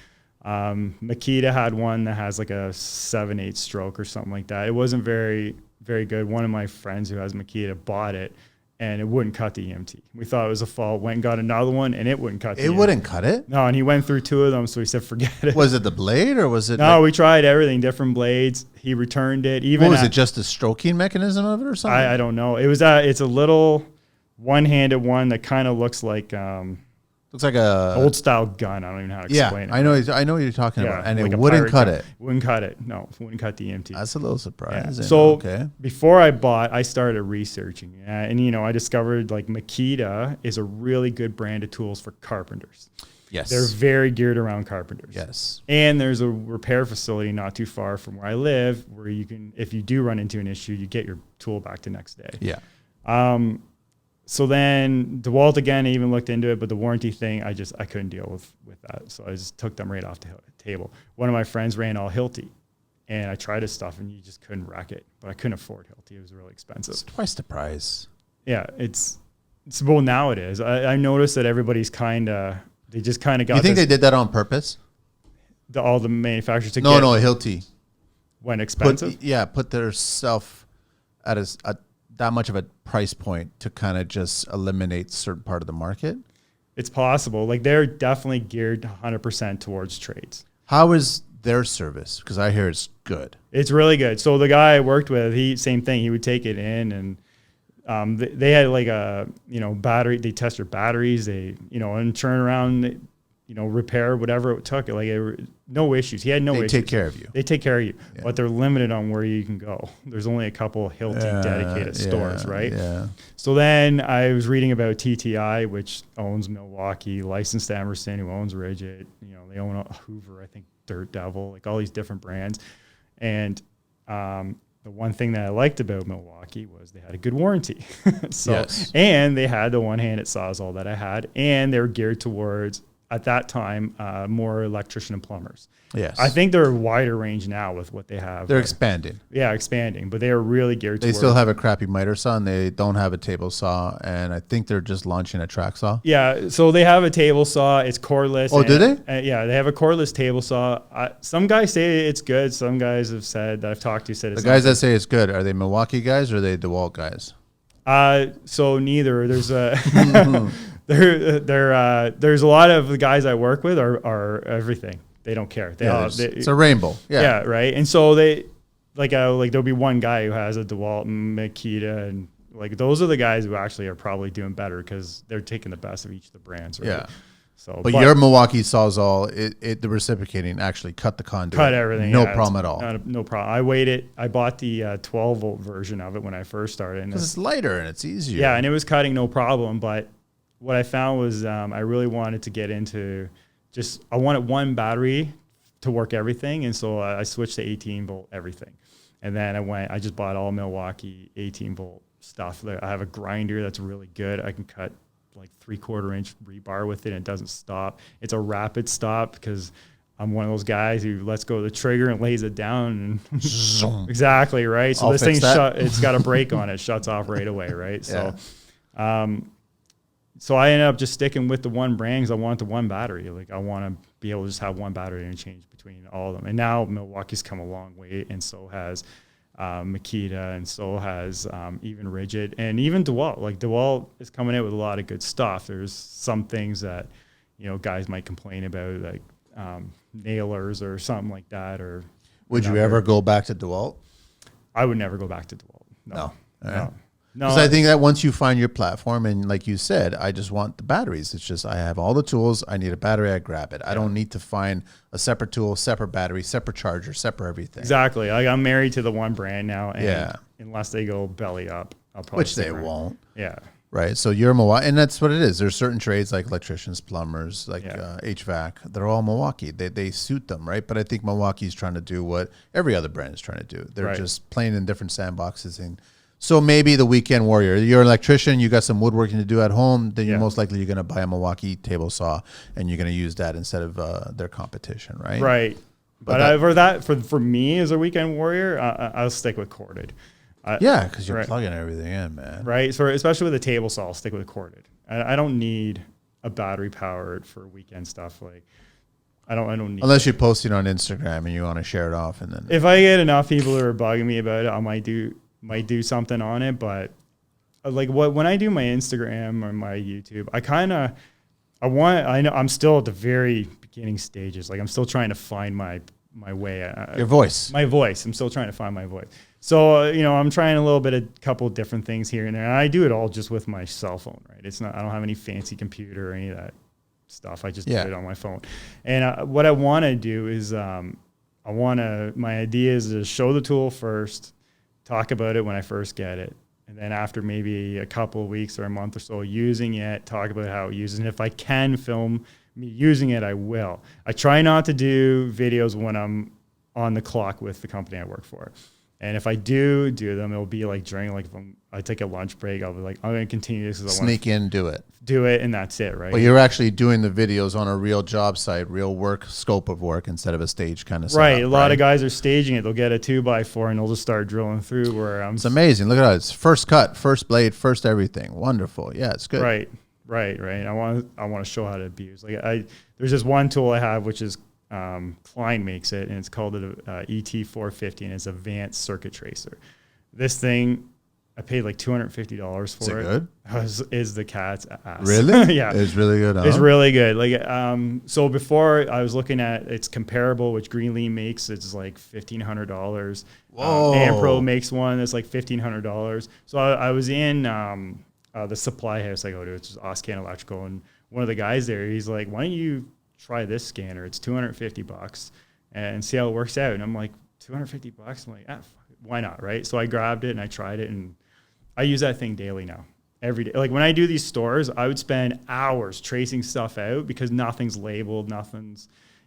Makita had one that has like a 7/8 stroke or something like that. It wasn't very, very good. One of my friends who has Makita bought it, and it wouldn't cut the EMT. We thought it was a fault. Went and got another one, and it wouldn't cut the EMT. It wouldn't cut it? No, and he went through 2 of them, so he said, forget it. Was it the blade or was it? No, we tried everything, different blades. He returned it. Even what was it, just the stroking mechanism of it or something? I don't know. It was it's a little one-handed one that kind of looks like looks like a old style gun. I don't even know how to explain it. I know what you're talking about, and like it a wouldn't pirate cut gun. it. Wouldn't cut it. No, wouldn't cut the EMT. That's a little surprising. So okay. before I bought, I started researching, and you know, I discovered like Makita is a really good brand of tools for carpenters. Yes, They're very geared around carpenters. Yes, and there's a repair facility not too far from where I live where you can, if you do run into an issue, you get your tool back the next day. Yeah. So then DeWalt, again, I even looked into it, but the warranty thing, I couldn't deal with that. So I just took them right off the table. One of my friends ran all Hilti, and I tried his stuff, and you just couldn't wreck it. But I couldn't afford Hilti. It was really expensive. It's twice the price. Yeah, it's well, now it is. I noticed that everybody's they just kind of got. You think they did that on purpose? All the manufacturers to No, get Hilti went expensive. Put their self at that much of a price point to kind of just eliminate certain part of the market. It's possible. Like, they're definitely geared 100% towards trades. How is their service? Because I hear it's good. It's really good. So the guy I worked with, same thing. He would take it in, and they had like a, you know, battery. They test your batteries. They, you know, and turn around, you know, repair whatever it took. Like, no issues. He had no issues. They take care of you. They take care of you, but they're limited on where you can go. There's only a couple Hilti dedicated stores, right? Yeah. So then I was reading about TTI, which owns Milwaukee, licensed to Emerson, who owns Rigid. You know, they own Hoover, I think Dirt Devil, like all these different brands. And the one thing that I liked about Milwaukee was they had a good warranty. And they had the one-handed Sawzall that I had, and they were geared towards, at that time, more electrician and plumbers. Yes. I think they're a wider range now with what they have. They're expanding. Yeah, expanding, but they are really geared They towards. still have a crappy miter saw, and they don't have a table saw, and I think they're just launching a track saw. Yeah, so they have a table saw. It's cordless. Oh, do they? Yeah, they have a cordless table saw. Some guys say it's good. Some guys have said that I've talked to said it's The guys that say it's good, are they Milwaukee guys or are they DeWalt guys? So neither. There's a there's a lot of the guys I work with are everything. They don't care. It's a rainbow. Yeah, right. And so they like there'll be one guy who has a DeWalt and Makita, and like those are the guys who actually are probably doing better because they're taking the best of each of the brands. Right? Yeah. So, but your Milwaukee Sawzall, the reciprocating actually cut the conduit. Cut everything. No problem at all. No problem. I waited. I bought the 12 volt version of it when I first started. Because it's lighter and it's easier. Yeah, and it was cutting no problem. But what I found was I really wanted to get into I wanted one battery to work everything. And so I switched to 18 volt everything. And then I just bought all Milwaukee 18 volt stuff. I have a grinder that's really good. I can cut like 3/4 inch rebar with it, and it doesn't stop. It's a rapid stop because I'm one of those guys who lets go of the trigger and lays it down. And exactly, right? So this thing it's got a brake on it, shuts off right away, right? So so I ended up just sticking with the one brand because I want the one battery. Like, I want to be able to just have one battery interchange between all of them. And now Milwaukee's come a long way, and so has Makita, and so has even Rigid, and even DeWalt. Like, DeWalt is coming out with a lot of good stuff. There's some things that, you know, guys might complain about, like nailers or something like that. Or would you ever go back to DeWalt? I would never go back to DeWalt. No. No, Because I think that once you find your platform, and like you said, I just want the batteries. It's just I have all the tools. I need a battery. I grab it. I don't need to find a separate tool, separate battery, separate charger, separate everything. exactly. Like I'm married to the one brand now, and Yeah. unless they go belly up, I'll probably Which stick they around. won't. Yeah. Right. So you're Milwaukee, and that's what it is. There's certain trades like electricians, plumbers, like Yeah. HVAC. They're all Milwaukee. They suit them, right? But I think Milwaukee's trying to do what every other brand is trying to do. They're Right. just playing in different sandboxes. And so maybe the weekend warrior, you're an electrician, you got some woodworking to do at home, then you're most likely you're going to buy a Milwaukee table saw, and you're going to use that instead of their competition, right? Right. But for me as a weekend warrior, I'll stick with corded. Yeah, because you're Right. plugging everything in, man. Right. So especially with a table saw, I'll stick with corded. I don't need a battery powered for weekend stuff. Like I don't need. Unless you're posting on Instagram and you want to share it off, and then If I get enough people that are bugging me about it, I might do something on it. But like when I do my Instagram or my YouTube, I know I'm still at the very beginning stages. Like I'm still trying to find my way. your voice. My voice. I'm still trying to find my voice. So, I'm trying a couple different things here and there. And I do it all just with my cell phone, right? I don't have any fancy computer or any of that stuff. I just do it on my phone. And what I want to do is my idea is to show the tool first, talk about it when I first get it. And then after maybe a couple of weeks or a month or so using it, talk about how it uses it. And if I can film me using it, I will. I try not to do videos when I'm on the clock with the company I work for. And if I do them, it'll be like during, like, if I take a lunch break, I'll be like, I'm going to continue this because I want Sneak in, do it. do it, and that's it, right? But you're actually doing the videos on a real job site, real work, scope of work, instead of a stage kind of Right. setup, A lot of guys are staging it. They'll get a 2x4 and they'll just start drilling through where I'm. It's amazing. Look at that. It's first cut, first blade, first everything. Wonderful. Yeah, it's good. Right. I want to show how to abuse. There's this one tool I have, which is Klein makes it, and it's called an ET450, and it's advanced circuit tracer. This thing, I paid like $250 for it. Is it good? Is the cat's ass. Really? Yeah. It's really good. Huh? It's really good. So before I was looking at it's comparable, which Greenlee makes. It's like $1,500. Whoa. Ampro makes one that's like $1,500. So I was in the supply house I go to, which is Oscan Electrical, and one of the guys there, he's like, "Why don't you try this scanner? It's $250 and see how it works out." And I'm like, $250? I'm like, why not, right? So I grabbed it and I tried it, and I use that thing daily now, every day. Like when I do these stores, I would spend hours tracing stuff out because nothing's labeled,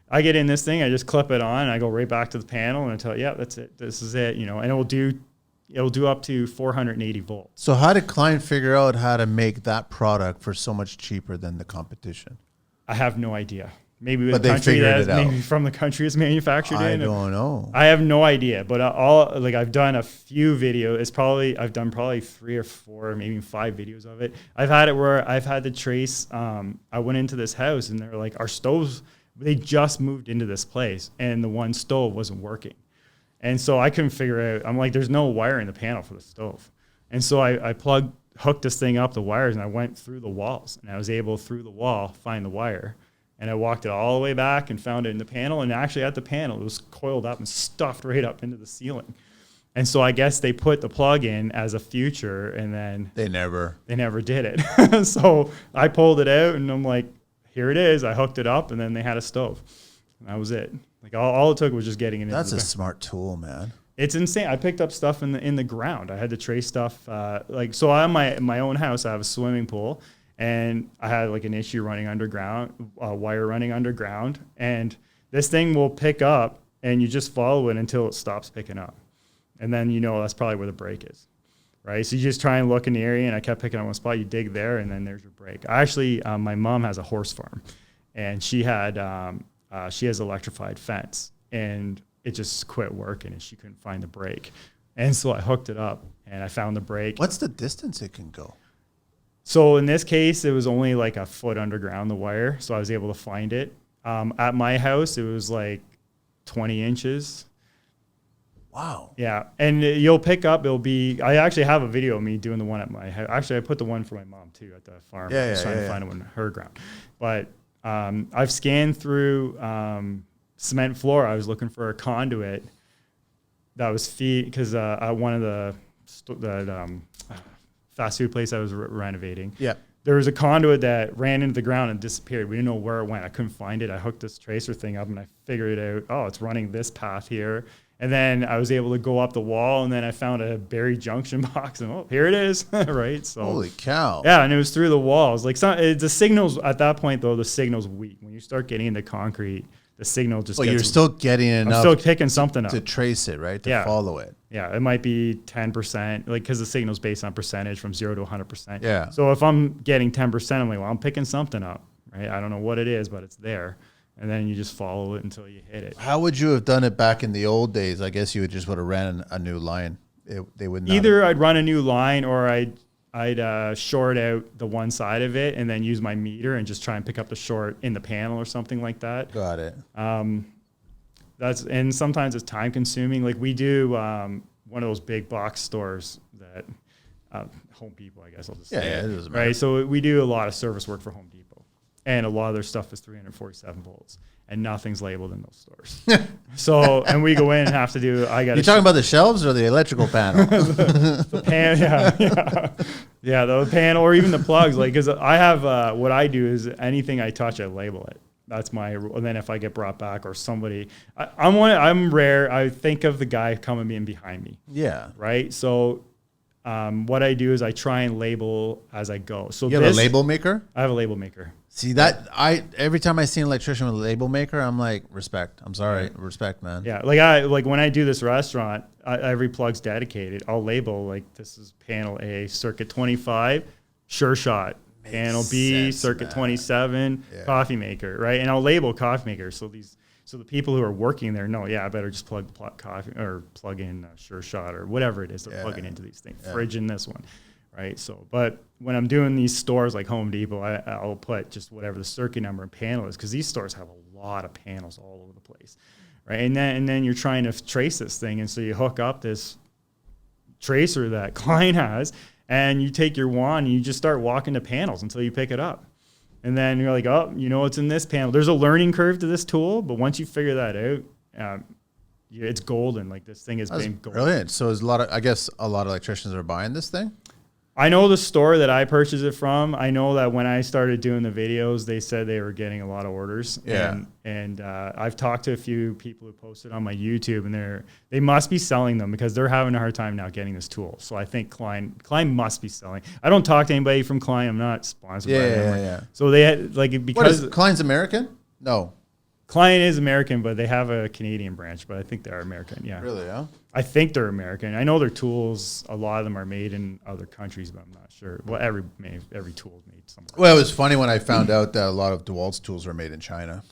I get in this thing, I just clip it on, and I go right back to the panel, and I tell you, yeah, that's it. This is it, and it'll do up to 480 volts. So how did Klein figure out how to make that product for so much cheaper than the competition? I have no idea. Maybe But they figured it out. maybe from the country it's manufactured in. I don't know. I have no idea. But I've done a few videos. I've done probably 3 or 4, maybe 5 videos of it. I've had it where I've had to trace. I went into this house and they're like, our stoves. They just moved into this place and the one stove wasn't working, and so I couldn't figure out. I'm like, there's no wire in the panel for the stove, and so I hooked this thing up the wires, and I went through the walls, and I was able through the wall find the wire. And I walked it all the way back and found it in the panel. And actually at the panel, it was coiled up and stuffed right up into the ceiling. And so I guess they put the plug in as a future, and then They never did it. So I pulled it out, and I'm like, here it is. I hooked it up, and then they had a stove. And that was it. Like all it took was just getting it into That's the a smart tool, man. It's insane. I picked up stuff in the ground. I had to trace stuff. So I have my own house. I have a swimming pool. And I had like an issue running underground, wire running underground. And this thing will pick up, and you just follow it until it stops picking up. And then that's probably where the break is, right? So you just try and look in the area, and I kept picking up one spot. You dig there, and then there's your break. Actually, my mom has a horse farm, and she has electrified fence, and it just quit working, and she couldn't find the break. And so I hooked it up, and I found the break. What's the distance it can go? So in this case, it was only like a foot underground, the wire. So I was able to find it. At my house, it was like 20 inches. Wow. Yeah. And you'll pick up, I actually have a video of me doing the one at my house. Actually, I put the one for my mom too at the farm. I was trying to find it on her ground. But I've scanned through cement floor. I was looking for a conduit that was because one of the fast food place I was renovating. Yeah. There was a conduit that ran into the ground and disappeared. We didn't know where it went. I couldn't find it. I hooked this tracer thing up and I figured out, oh, it's running this path here. And then I was able to go up the wall and then I found a buried junction box and, oh, here it is. Right. So Holy cow. yeah. And it was through the walls. Like the signals at that point, though, the signal's weak. When you start getting into concrete, the signal just But gets, you're still getting enough I'm still picking something up to trace it, right? To follow it. Yeah, it might be 10%, like because the signal's based on percentage from 0 to 100%. Yeah. So if I'm getting 10%, I'm like, well, I'm picking something up, right? I don't know what it is, but it's there. And then you just follow it until you hit it. How would you have done it back in the old days? I guess you would just would have ran a new line. They would not Either I'd run a new line or I'd short out the one side of it and then use my meter and just try and pick up the short in the panel or something like that. Got it. And sometimes it's time consuming. Like we do one of those big box stores that Home Depot, I guess I'll just say. Yeah, it doesn't matter. Right. So we do a lot of service work for Home Depot, and a lot of their stuff is 347 volts, and nothing's labeled in those stores. So, and we go in and have to do. You talking about the shelves or the electrical panel? the pan, yeah, the panel or even the plugs. Like, because I have what I do is anything I touch, I label it. That's my rule. And then if I get brought back or somebody, I'm rare. I think of the guy coming in behind me. Yeah. Right. So what I do is I try and label as I go. So you have a label maker? I have a label maker. See that every time I see an electrician with a label maker, I'm like, respect. I'm sorry, respect, man. Yeah, like when I do this restaurant, every plug's dedicated. I'll label like this is panel A, circuit 25, sure shot. Panel B, sense, circuit man. 27, coffee maker, right? And I'll label coffee maker so the people who are working there know, I better just plug coffee or plug in Sure Shot or whatever it is they're plugging into these things. Fridge in this one, right? So, but when I'm doing these stores like Home Depot, I'll put just whatever the circuit number and panel is because these stores have a lot of panels all over the place, right? And then you're trying to trace this thing, and so you hook up this tracer that Klein has. And you take your wand and you just start walking to panels until you pick it up. And then you're like, oh, it's in this panel. There's a learning curve to this tool, but once you figure that out, it's golden. Like this thing has been golden. Brilliant. So there's I guess a lot of electricians are buying this thing? I know the store that I purchased it from. I know that when I started doing the videos, they said they were getting a lot of orders. Yeah. And I've talked to a few people who posted on my YouTube, and they must be selling them because they're having a hard time now getting this tool. So I think Klein must be selling. I don't talk to anybody from Klein. I'm not sponsored by them. Yeah. So they had because Klein's American? No. Klein is American, but they have a Canadian branch. But I think they are American. Yeah. Really? Huh? I think they're American. I know their tools, a lot of them are made in other countries, but I'm not sure. Well, every tool is made somewhere. Well, it was funny when I found out that a lot of DeWalt's tools are made in China.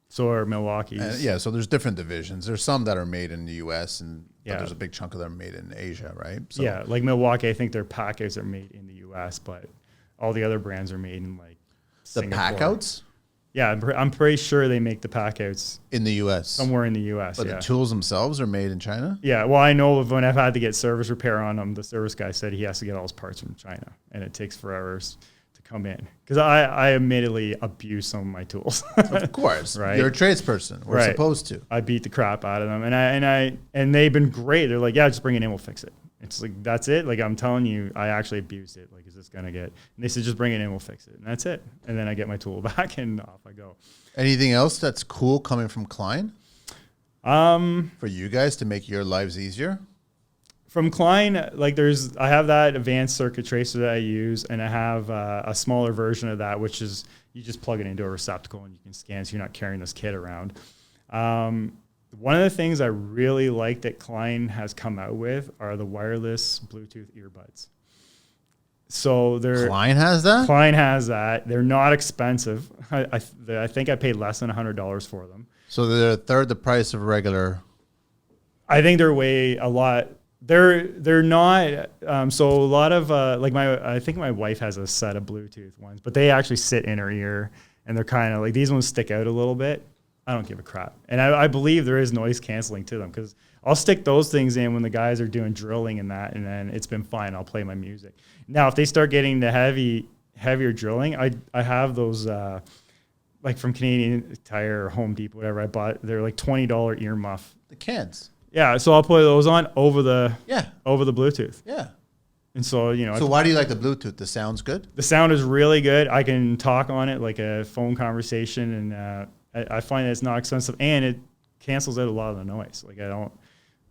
So are Milwaukee's. So there's different divisions. There's some that are made in the U.S. But there's a big chunk of them made in Asia, right? So, yeah, like Milwaukee, I think their packouts are made in the U.S., but all the other brands are made in like the Singapore. packouts? Yeah, I'm pretty sure they make the packouts in the U.S. somewhere in the U.S. But the tools themselves are made in China? Yeah, well, I know when I've had to get service repair on them, the service guy said he has to get all his parts from China, and it takes forever to come in. Because I admittedly abuse some of my tools. Of course, right? You're a tradesperson. We're supposed to. I beat the crap out of them, and they've been great. They're like, yeah, just bring it in, we'll fix it. It's like, that's it. Like, I'm telling you, I actually abused it. Like, is this going to get... And they said, just bring it in, we'll fix it. And that's it. And then I get my tool back and off I go. Anything else that's cool coming from Klein? For you guys to make your lives easier? From Klein, like I have that advanced circuit tracer that I use, and I have a smaller version of that, which is you just plug it into a receptacle and you can scan, so you're not carrying this kit around. One of the things I really like that Klein has come out with are the wireless Bluetooth earbuds. So Klein has that? Klein has that. They're not expensive. I think I paid less than $100 for them. So they're a third the price of regular. I think they're a lot. They're not. So a lot of I think my wife has a set of Bluetooth ones, but they actually sit in her ear, and they're kind of like, these ones stick out a little bit. I don't give a crap. And I believe there is noise canceling to them, because I'll stick those things in when the guys are doing drilling and that, and then it's been fine. I'll play my music. Now, if they start getting the heavier drilling, I have those like from Canadian Tire or Home Depot, whatever I bought. They're like $20 ear muff. The cans. Yeah, so I'll put those on over the Bluetooth. Yeah. And so, you know, So why do you like the Bluetooth? The sound's good? the sound is really good. I can talk on it like a phone conversation, and I find that it's not expensive, and it cancels out a lot of the noise. Like I don't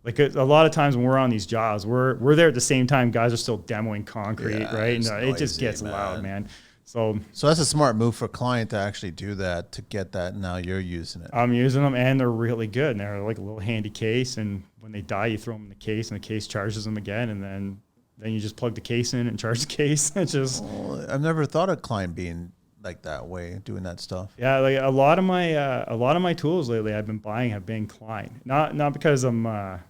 like a lot of times when we're on these jobs, we're there at the same time. Guys are still demoing concrete, Yeah, right? it's And it just noisy, gets loud, man. So So that's a smart move for client to actually do that, to get that. Now you're using it. I'm using them, and they're really good. And they're like a little handy case, and when they die, you throw them in the case, and the case charges them again, and then you just plug the case in and charge the case. It's just I've never thought of client being like that way, doing that stuff. yeah, like a lot of my tools lately I've been buying have been Klein. Not because I'm a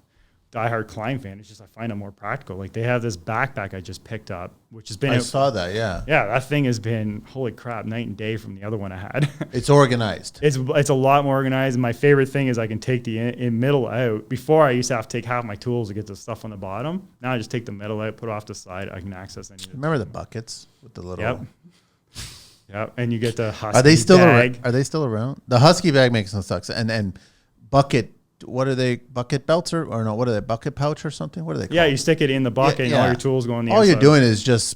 diehard Klein fan. It's just I find them more practical. Like they have this backpack I just picked up, which has been I saw that, yeah. yeah, that thing has been holy crap, night and day from the other one I had. It's organized. It's a lot more organized. And my favorite thing is I can take the in middle out. Before I used to have to take half my tools to get the stuff on the bottom. Now I just take the middle out, put it off the side. I can access any. Remember the buckets with the little... Yep. Yep. And you get the Husky Are they still bag. around? Are they still around? The Husky bag makes no sense. And bucket, what are they? Bucket belts or no? What are they? Bucket pouch or something? What are they called? Yeah, you stick it in the bucket and all your tools go on the All inside. you're doing is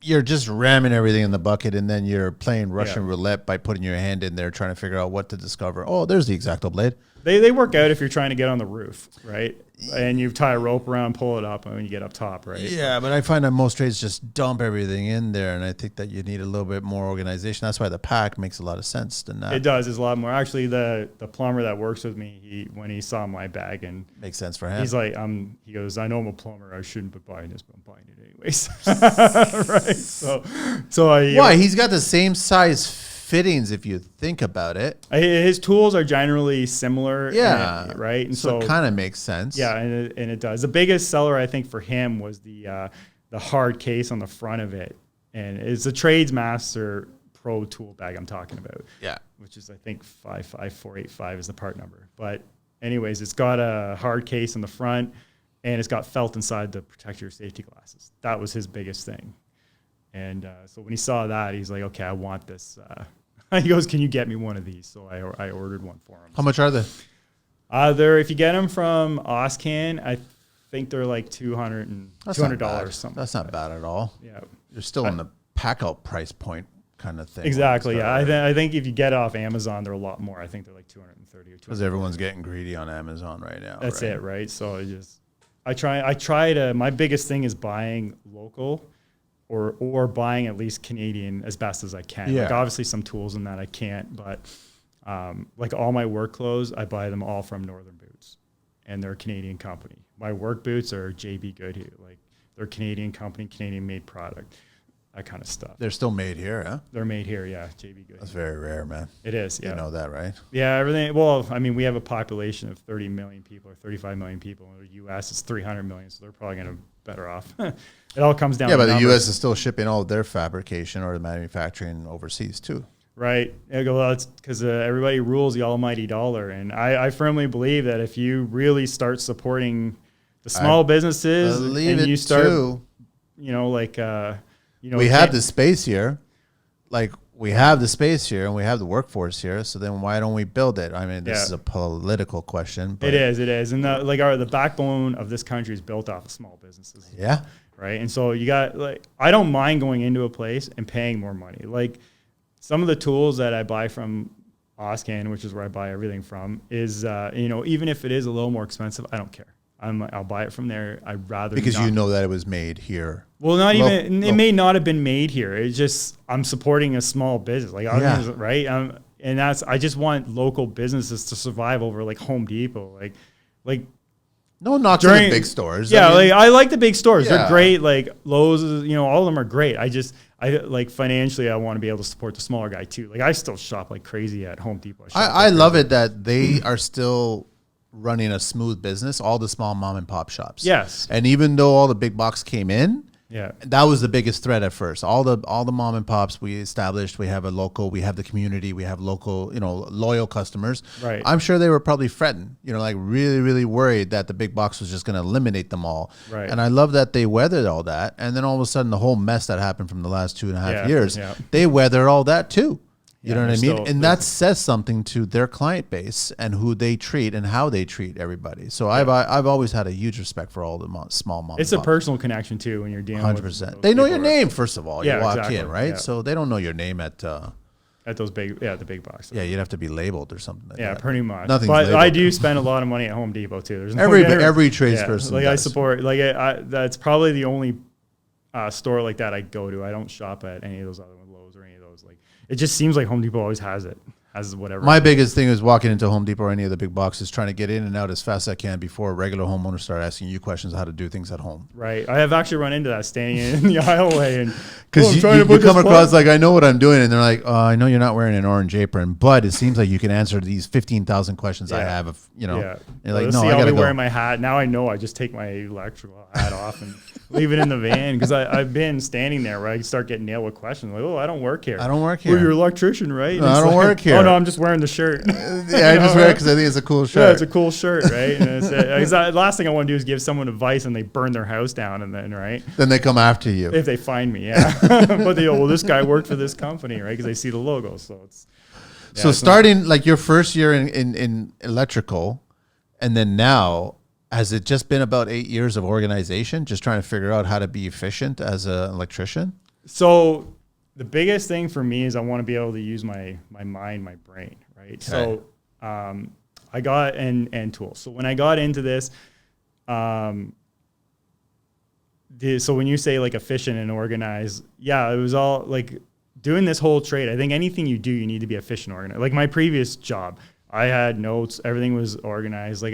you're just ramming everything in the bucket, and then you're playing Russian roulette by putting your hand in there trying to figure out what to discover. Oh, there's the X-Acto blade. They work out if you're trying to get on the roof, right? And you tie a rope around, pull it up, and when you get up top, right? Yeah, but I find that most trades just dump everything in there, and I think that you need a little bit more organization. That's why the pack makes a lot of sense than that. It does. It's a lot more. Actually, the plumber that works with me, when he saw my bag, and Makes sense for him. he's like, he goes, I know I'm a plumber. I shouldn't be buying this, but I'm buying it anyways. Right? So Why? He's got the same size fittings if you think about it. his tools are generally similar. Yeah. Right. And So it kind of makes sense. yeah, and it does. The biggest seller I think for him was the hard case on the front of it, and it's the Tradesmaster Pro tool bag I'm talking about. Yeah. Which is I think 55485 is the part number. But anyways, it's got a hard case on the front, and it's got felt inside to protect your safety glasses. That was his biggest thing. And so when he saw that, he's like, okay, I want this. He goes, can you get me one of these? So I ordered one for him. How much are they? They're, if you get them from Oscan, I think they're like $200 something. That's not bad at all. Yeah. You're still in the pack out price point kind of thing. Exactly. Yeah. I think if you get it off Amazon, they're a lot more. I think they're like 230 or 200. Because everyone's getting greedy on Amazon right now. That's right? it, right? So I try to, my biggest thing is buying local or buying at least Canadian as best as I can. Yeah. Like obviously some tools in that I can't, but like all my work clothes, I buy them all from Northern Boots, and they're a Canadian company. My work boots are JB Goodhue. Like they're a Canadian company, Canadian made product, that kind of stuff. They're still made here, huh? They're made here, yeah, JB Goodhue. That's very rare, man. It is, yeah. You know that, right? Yeah, everything. Well, I mean, we have a population of 30 million people or 35 million people. In the U.S., it's 300 million, so they're probably going to better off. It all comes down. Yeah, to but the numbers. U.S. is still shipping all of their fabrication or the manufacturing overseas too. Right. I go, well, it's because everybody rules the almighty dollar. And I firmly believe that if you really start supporting the small businesses and you start, you know, like, we have the space here. Like, we have the space here and we have the workforce here. So then why don't we build it? I mean, this is a political question. But It is. And the backbone of this country is built off of small businesses. Yeah. Right. And so you got, like, I don't mind going into a place and paying more money. Like, some of the tools that I buy from Oscan, which is where I buy everything from, is, even if it is a little more expensive, I don't care. I'll buy it from there. I'd rather because you know that it was made here. Well, it may not have been made here. It's just I'm supporting a small business, like right. And I just want local businesses to survive over like Home Depot, like. No knocks on the big stores. Yeah, I like the big stores. Yeah. They're great. Like Lowe's, all of them are great. I like financially, I want to be able to support the smaller guy too. Like I still shop like crazy at Home Depot. I love it that they are still running a smooth business, all the small mom and pop shops. Yes. And even though all the big box came in, yeah, that was the biggest threat at first. All the mom and pops we established, we have a local, we have the community, we have local, loyal customers. Right. I'm sure they were probably fretting, like really, really worried that the big box was just going to eliminate them all. Right. And I love that they weathered all that. And then all of a sudden the whole mess that happened from the last 2.5 years, they weathered all that too. You know what I mean? And that says something to their client base and who they treat and how they treat everybody. So I've always had a huge respect for all the small mom. It's a personal connection too when you're dealing 100%. with They know your name first of all. You walk exactly. in, right? Yeah. So they don't know your name at those the big box. Yeah, you'd have to be labeled or something like that. Yeah, pretty much. Nothing's but labeled. I do spend a lot of money at Home Depot too. There's no every tradesperson. Like does. I support. Like that's probably the only store like that I go to. I don't shop at any of those other Lowe's or any of those. Like it just seems like Home Depot always has it. Has whatever. My biggest thing is walking into Home Depot or any of the big boxes, trying to get in and out as fast as I can before regular homeowners start asking you questions on how to do things at home. Right. I have actually run into that standing in the aisleway, and because you come across like, I know what I'm doing, and they're like, oh, I know you're not wearing an orange apron, but it seems like you can answer these 15,000 questions I have. If you know, you're like, no, I gotta go. Wearing my hat now. I know I just take my electrical hat off and leave it in the van because I've been standing there where I start getting nailed with questions like, oh, I don't work here. I don't work here. Well, you're an electrician, right? No, I don't work here. Oh no, I'm just wearing the shirt. Yeah, I just wear it because I think it's a cool shirt. Yeah, it's a cool shirt, right? And the last thing I want to do is give someone advice and they burn their house down, and then Then they come after you if they find me. Yeah, but they go, well, this guy worked for this company, right? Because they see the logo, so it's. Yeah, so starting like your first year in electrical, and then now, has it just been about 8 years of organization, just trying to figure out how to be efficient as an electrician? So the biggest thing for me is I want to be able to use my mind, my brain, right? Okay. So I got and tools. So when I got into this, so when you say like efficient and organized, yeah, it was all like doing this whole trade. I think anything you do, you need to be efficient, organized. Like my previous job, I had notes, everything was organized. Like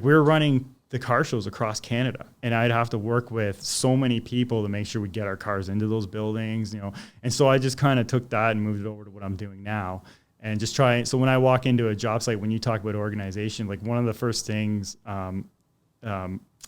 we were running the car shows across Canada, and I'd have to work with so many people to make sure we get our cars into those buildings, And so I just kind of took that and moved it over to what I'm doing now, and just try. So when I walk into a job site, when you talk about organization, like one of the first things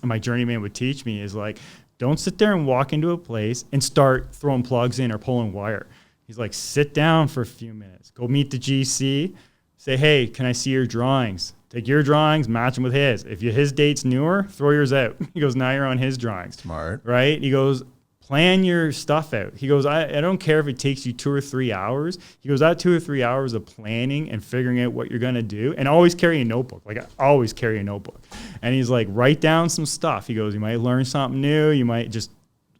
my journeyman would teach me is like, don't sit there and walk into a place and start throwing plugs in or pulling wire. He's like, sit down for a few minutes, go meet the GC, say, hey, can I see your drawings? Take your drawings, match them with his. If his date's newer, throw yours out. He goes, now you're on his drawings. Smart. Right? He goes, plan your stuff out. He goes, I don't care if it takes you 2 or 3 hours. He goes, that 2 or 3 hours of planning and figuring out what you're going to do, and always carry a notebook. Like I always carry a notebook. And he's like, write down some stuff. He goes, you might learn something new. You might just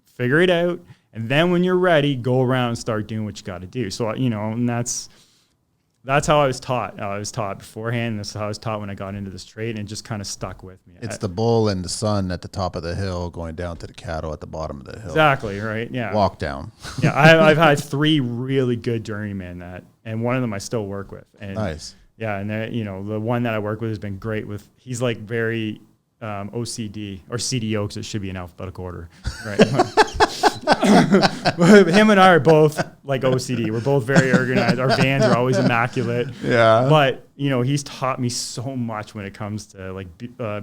figure it out. And then when you're ready, go around and start doing what you got to do. So, and that's how I was taught. I was taught beforehand. And that's how I was taught when I got into this trade, and it just kind of stuck with me. It's the bull and the sun at the top of the hill going down to the cattle at the bottom of the hill. Exactly, right? Yeah. Walk down. Yeah, I've had 3 really good journeymen and one of them I still work with. And nice. Yeah, and the one that I work with has been great with. He's like very OCD or CDO because it should be in alphabetical order, right? Him and I are both like OCD. We're both very organized. Our vans are always immaculate. Yeah. But he's taught me so much when it comes to like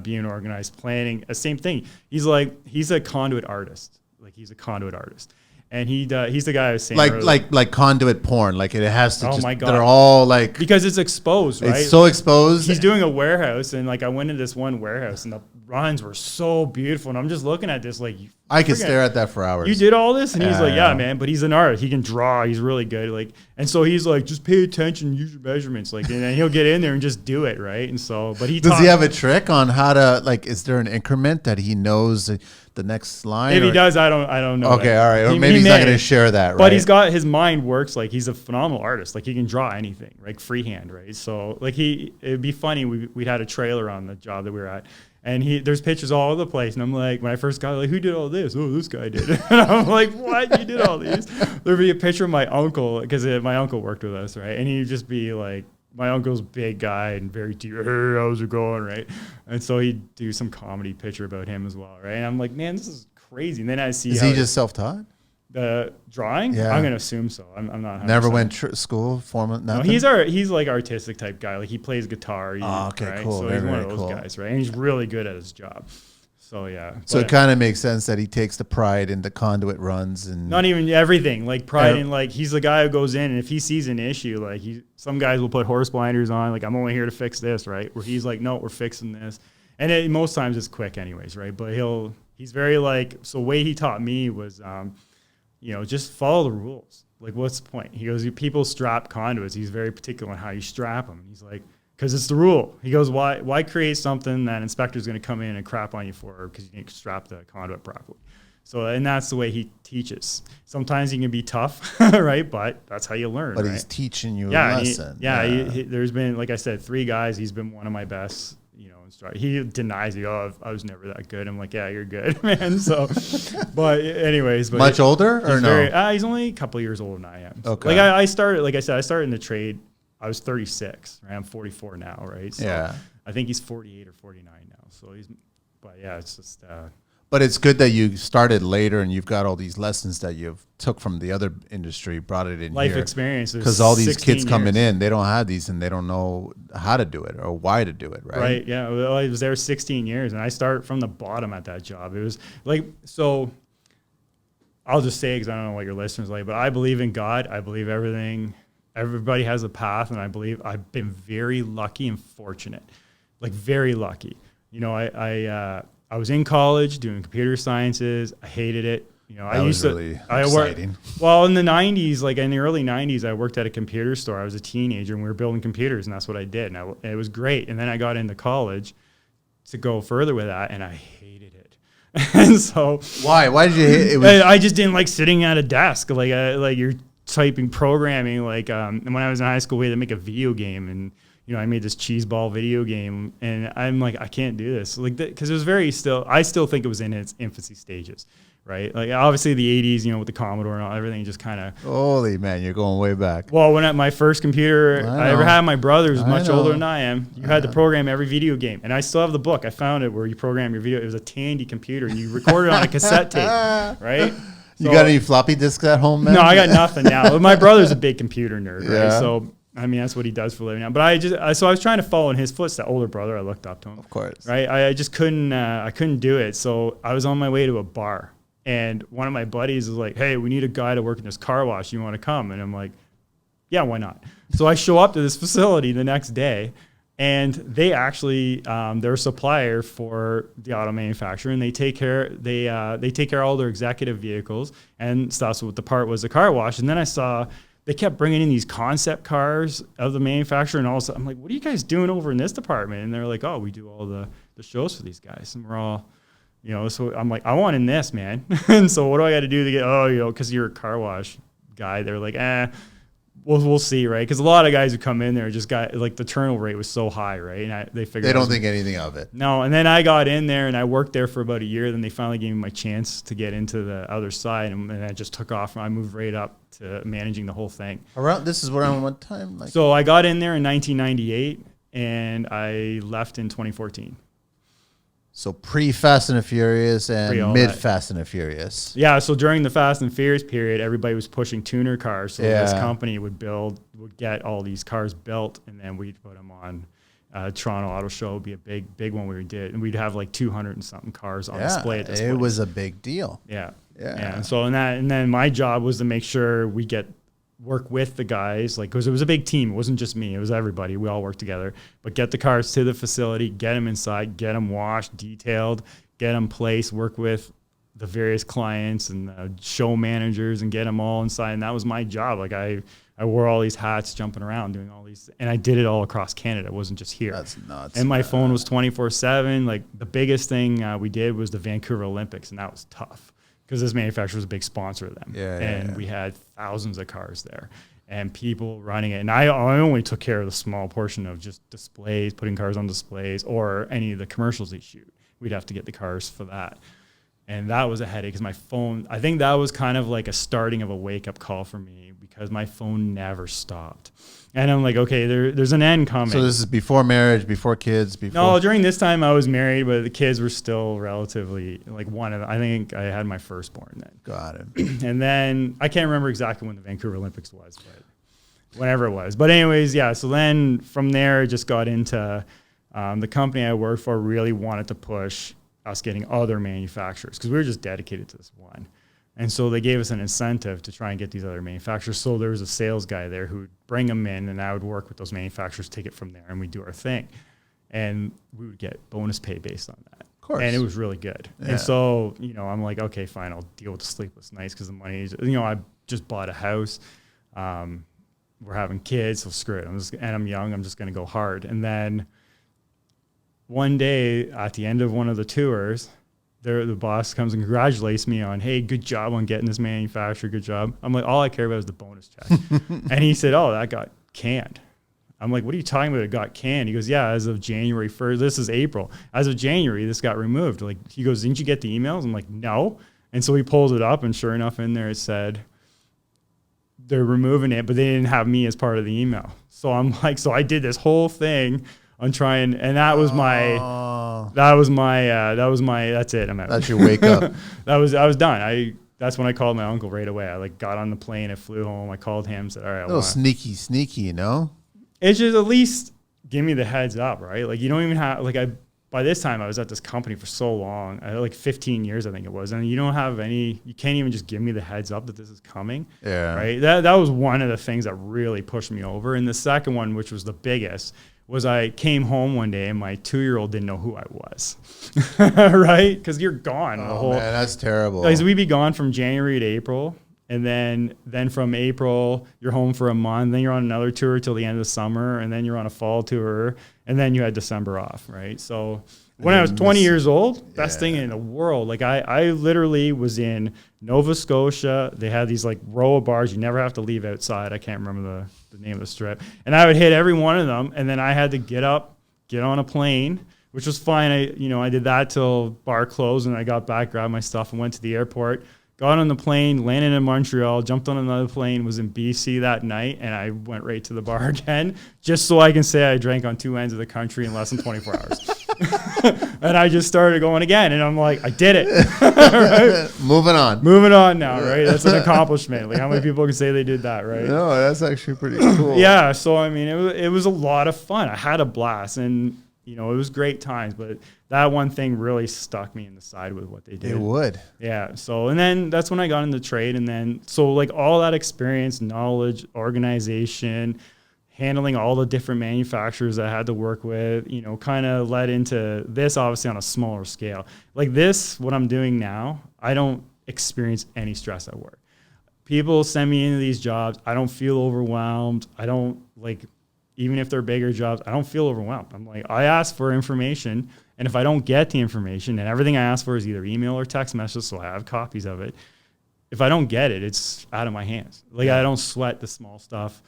being organized, planning. Same thing. He's a conduit artist. Like he's a conduit artist. And he's the guy I was saying like conduit porn. Like it has to. Oh my God! They're all like because it's exposed, right? It's so exposed. He's doing a warehouse, and like I went into this one warehouse, and the runs were so beautiful, and I'm just looking at this like I could stare at that for hours. You did all this, and he's like, yeah, man. But he's an artist. He can draw. He's really good. Like, and so he's like, just pay attention, use your measurements, like, and then he'll get in there and just do it, right? And so, but does he have a trick on how to like? Is there an increment that he knows the next line? If he does, I don't know. Okay, all right. Or maybe he's not going to share that, right? But his mind works. Like he's a phenomenal artist. Like he can draw anything, like freehand, right? So like it'd be funny. We had a trailer on the job that we were at. And there's pictures all over the place. And I'm like, when I first got like, who did all this? Oh, this guy did. And I'm like, what? You did all these? There'd be a picture of my uncle, because my uncle worked with us, right? And he'd just be like, my uncle's big guy and very deep, hey, how's it going, right? And so he'd do some comedy picture about him as well, right? And I'm like, man, this is crazy. And then I see Is he just self-taught? The drawing? Yeah. I'm going to assume so. I'm not 100%. Never went school, formal, nothing? No, he's like artistic type guy. Like he plays guitar. Okay, right? cool. So very, he's one of very those cool. guys, right? And he's really good at his job. So yeah. So it kind of makes sense that he takes the pride in the conduit runs and not even everything, like pride in like he's the guy who goes in and if he sees an issue, like some guys will put horse blinders on, like I'm only here to fix this, right? Where he's like, no, we're fixing this, and most times it's quick, anyways, right? But he's very like so. The way he taught me was, just follow the rules. Like, what's the point? He goes, people strap conduits. He's very particular on how you strap them. He's like, because it's the rule. He goes, why create something that inspector's going to come in and crap on you for because you didn't strap the conduit properly? So, and that's the way he teaches. Sometimes he can be tough, right? But that's how you learn. But right? he's teaching you a lesson. There's been, like I said, 3 guys. He's been one of my best, instructors. He denies it. Oh, I was never that good. I'm like, yeah, you're good, man. So, but anyways. But much older or no? He's only a couple of years older than I am. So, Okay. like I started, like I said, I started in the trade. I was 36, right? I'm 44 now, right? So Yeah. I think he's 48 or 49 now. So but yeah, it's just. But it's good that you started later and you've got all these lessons that you've took from the other industry, brought it in life here. experience. Because all these kids coming years. in, they don't have these and they don't know how to do it or why to do it, right? Right, yeah. Well, I was there 16 years, and I started from the bottom at that job. It was like, so I'll just say, because I don't know what your listeners like, but I believe in God. I believe everybody has a path, and I believe I've been very lucky and fortunate, like very lucky. I was in college doing computer sciences. I hated it. That was really exciting. Well, in the 90s, like in the early 90s, I worked at a computer store. I was a teenager, and we were building computers, and that's what I did. And it was great. And then I got into college to go further with that, and I hated it. And so why did you hate it? I just didn't like sitting at a desk. Like you're typing programming. Like when I was in high school, we had to make a video game, and I made this cheese ball video game, and I'm like, I can't do this, like, because it was I still think it was in its infancy stages, right? Like obviously the 80s, with the Commodore and all, everything just kind of. Holy man, you're going way back. Well, when at my first computer I ever had, my brother was much older than I am. You had to program every video game, and I still have the book. I found it where you program your video. It was a Tandy computer, and you recorded on a cassette tape, right? You got any floppy disks at home, man? No, I got nothing now. My brother's a big computer nerd, right? Yeah. So. I mean, that's what he does for a living now. But so I was trying to follow in his footsteps. Older brother, I looked up to him. Of course. Right? I just couldn't, I couldn't do it. So I was on my way to a bar, and one of my buddies was like, hey, we need a guy to work in this car wash. You want to come? And I'm like, yeah, why not? So I show up to this facility the next day, and they actually, they're a supplier for the auto manufacturer, and they take care of all their executive vehicles and stuff. So what the part was the car wash. And then I saw, they kept bringing in these concept cars of the manufacturer, and all of a sudden I'm like, what are you guys doing over in this department? And they're like, oh, we do all the shows for these guys. And we're all, so I'm like, I want in this, man. And so what do I got to do to get, because you're a car wash guy. They're like, we'll see, right? Because a lot of guys who come in there just got, like, the turnover rate was so high, right? And they figured they don't think anything of it. No, and then I got in there and I worked there for about a year. Then they finally gave me my chance to get into the other side, and I just took off. And I moved right up to managing the whole thing. This is around what time? Like, so I got in there in 1998, and I left in 2014. So pre-Fast and the Furious and mid-Fast and the Furious. Yeah, so during the Fast and Furious period, everybody was pushing tuner cars. So this company would get all these cars built, and then we'd put them on Toronto Auto Show. Would be a big one we did. And we'd have like 200 and something cars on display at this point. It was a big deal. Yeah. And so and then my job was to make sure we work with the guys, like, because it was a big team. It wasn't just me. It was everybody. We all worked together. But get the cars to the facility, get them inside, get them washed, detailed, get them placed, work with the various clients and show managers and get them all inside. And that was my job. Like, I wore all these hats, jumping around, doing all these. And I did it all across Canada. It wasn't just here. That's nuts. And my phone was 24/7. Like, the biggest thing we did was the Vancouver Olympics, and that was tough. Because this manufacturer was a big sponsor of them. We had thousands of cars there and people running it. And I only took care of the small portion of just displays, putting cars on displays, or any of the commercials they shoot. We'd have to get the cars for that. And that was a headache because my phone, I think that was kind of like a starting of a wake-up call for me because my phone never stopped. And I'm like, okay, there's an end coming. So this is before marriage, before kids, before... No, during this time I was married, but the kids were still relatively, like, I think I had my firstborn then. Got it. And then I can't remember exactly when the Vancouver Olympics was, but whenever it was. But anyways, yeah, so then from there I just got into the company I worked for really wanted to push us getting other manufacturers because we were just dedicated to this one. And so they gave us an incentive to try and get these other manufacturers. So there was a sales guy there who would bring them in, and I would work with those manufacturers, take it from there, and we'd do our thing. And we would get bonus pay based on that. Of course. And it was really good. Yeah. And so, I'm like, okay, fine, I'll deal with the sleepless nights because the money is, I just bought a house. We're having kids, so screw it. And I'm young. I'm just going to go hard. And then one day at the end of one of the tours, the boss comes and congratulates me on, hey, good job on getting this manufacturer. Good job. I'm like, all I care about is the bonus check. And he said, oh, that got canned. I'm like, what are you talking about? It got canned. He goes, yeah, as of January 1st, this is April. As of January, this got removed. Like, he goes, didn't you get the emails? I'm like, no. And so he pulls it up, and sure enough, in there it said they're removing it, but they didn't have me as part of the email. So I'm like, so I did this whole thing on trying, and that was that's it. I'm out. That's your wake up. I was done. That's when I called my uncle right away. I like got on the plane, I flew home, I called him, said, all right, a little sneaky, you know? It's just at least give me the heads up, right? Like, you don't even have, like, by this time I was at this company for so long, like 15 years, I think it was. And you can't even just give me the heads up that this is coming. Yeah. Right. That was one of the things that really pushed me over. And the second one, which was the biggest, was I came home one day and my 2-year-old didn't know who I was. Right. Cause you're gone. Man, that's terrible. Like, so we'd be gone from January to April. And then from April, you're home for a month. Then you're on another tour till the end of the summer. And then you're on a fall tour. And then you had December off, right? So when I was 20 years old, best thing in the world. Like, I literally was in Nova Scotia. They had these like row of bars. You never have to leave outside. I can't remember the name of the strip. And I would hit every one of them. And then I had to get up, get on a plane, which was fine. I did that till bar closed, and I got back, grabbed my stuff, and went to the airport. Got on the plane, landed in Montreal, jumped on another plane, was in BC that night, and I went right to the bar again, just so I can say I drank on two ends of the country in less than 24 hours. And I just started going again, and I'm like, I did it. Right? Moving on now, right? That's an accomplishment. Like, how many people can say they did that, right? No, that's actually pretty cool. Yeah, so I mean, it was a lot of fun. I had a blast, and it was great times, but that one thing really stuck me in the side with what they did. It would. Yeah. So, and then that's when I got into trade. And then, so like all that experience, knowledge, organization, handling all the different manufacturers I had to work with, kind of led into this, obviously on a smaller scale. Like this, what I'm doing now, I don't experience any stress at work. People send me into these jobs. I don't feel overwhelmed. I don't even if they're bigger jobs, I don't feel overwhelmed. I'm like, I ask for information, and if I don't get the information, and everything I ask for is either email or text message, so I have copies of it. If I don't get it, it's out of my hands. Like, I don't sweat the small stuff.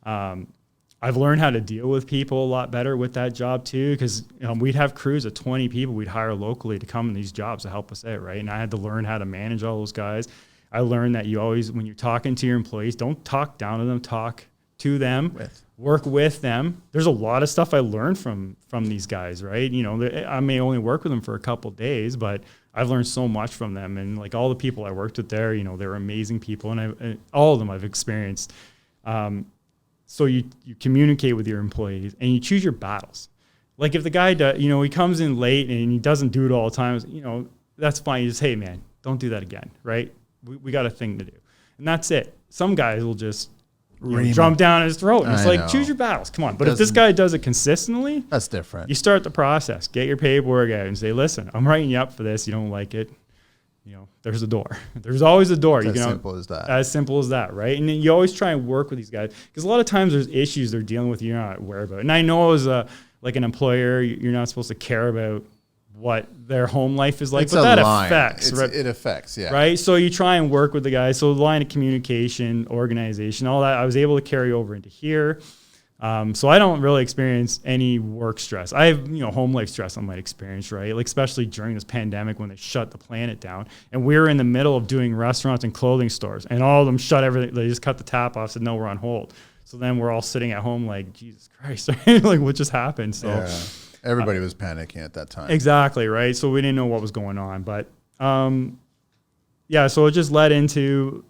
I've learned how to deal with people a lot better with that job too, because we'd have crews of 20 people we'd hire locally to come in these jobs to help us out, right? And I had to learn how to manage all those guys. I learned that you always, when you're talking to your employees, don't talk down to them, talk to them. Work with them. There's a lot of stuff I learned from these guys, right? I may only work with them for a couple days, but I've learned so much from them. And like all the people I worked with there, they're amazing people, and all of them I've experienced. So you communicate with your employees and you choose your battles. Like if the guy does, he comes in late and he doesn't do it all the time, that's fine. You just, hey man, don't do that again, right? We got a thing to do. And that's it. Some guys will just jump down his throat. And it's like, choose your battles. Come on. But if this guy does it consistently, that's different. You start the process. Get your paperwork out and say, listen, I'm writing you up for this. You don't like it. There's a door. There's always a door. As simple as that. As simple as that, right? And you always try and work with these guys, because a lot of times there's issues they're dealing with you're not aware about. And I know as an employer, you're not supposed to care about what their home life is like, but that affects, right? It affects, yeah. Right? So you try and work with the guys. So the line of communication, organization, all that, I was able to carry over into here. So I don't really experience any work stress. I have, home life stress I might experience, right? Like especially during this pandemic when they shut the planet down, and we were in the middle of doing restaurants and clothing stores, and all of them shut everything. They just cut the tap off, said, no, we're on hold. So then we're all sitting at home like, Jesus Christ, like what just happened? So yeah. Everybody was panicking at that time. Exactly, right? So we didn't know what was going on. But so it just led into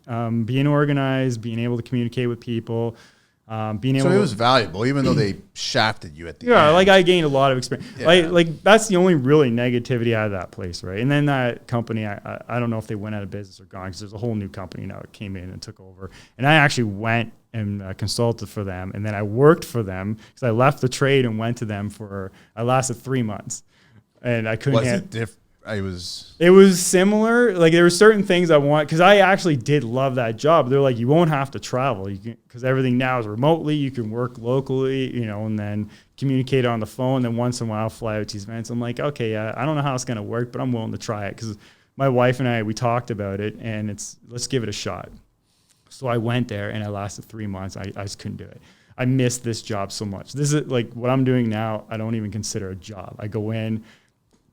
being organized, being able to communicate with people, being able. So it was valuable, even though they shafted you at the end. Yeah, like I gained a lot of experience. Yeah. Like that's the only really negativity out of that place, right? And then that company, I don't know if they went out of business or gone, because there's a whole new company now that came in and took over. And I actually went and consulted for them, and then I worked for them because I left the trade and went to them I lasted 3 months, and I couldn't. It was similar. Like there were certain things I want because I actually did love that job. They're like, you won't have to travel because everything now is remotely. You can work locally, and then communicate on the phone. Then once in a while, fly out to these events. I'm like, okay, I don't know how it's gonna work, but I'm willing to try it because my wife and I we talked about it, and let's give it a shot. So I went there, and I lasted 3 months. I just couldn't do it. I missed this job so much. This is like what I'm doing now. I don't even consider a job. I go in.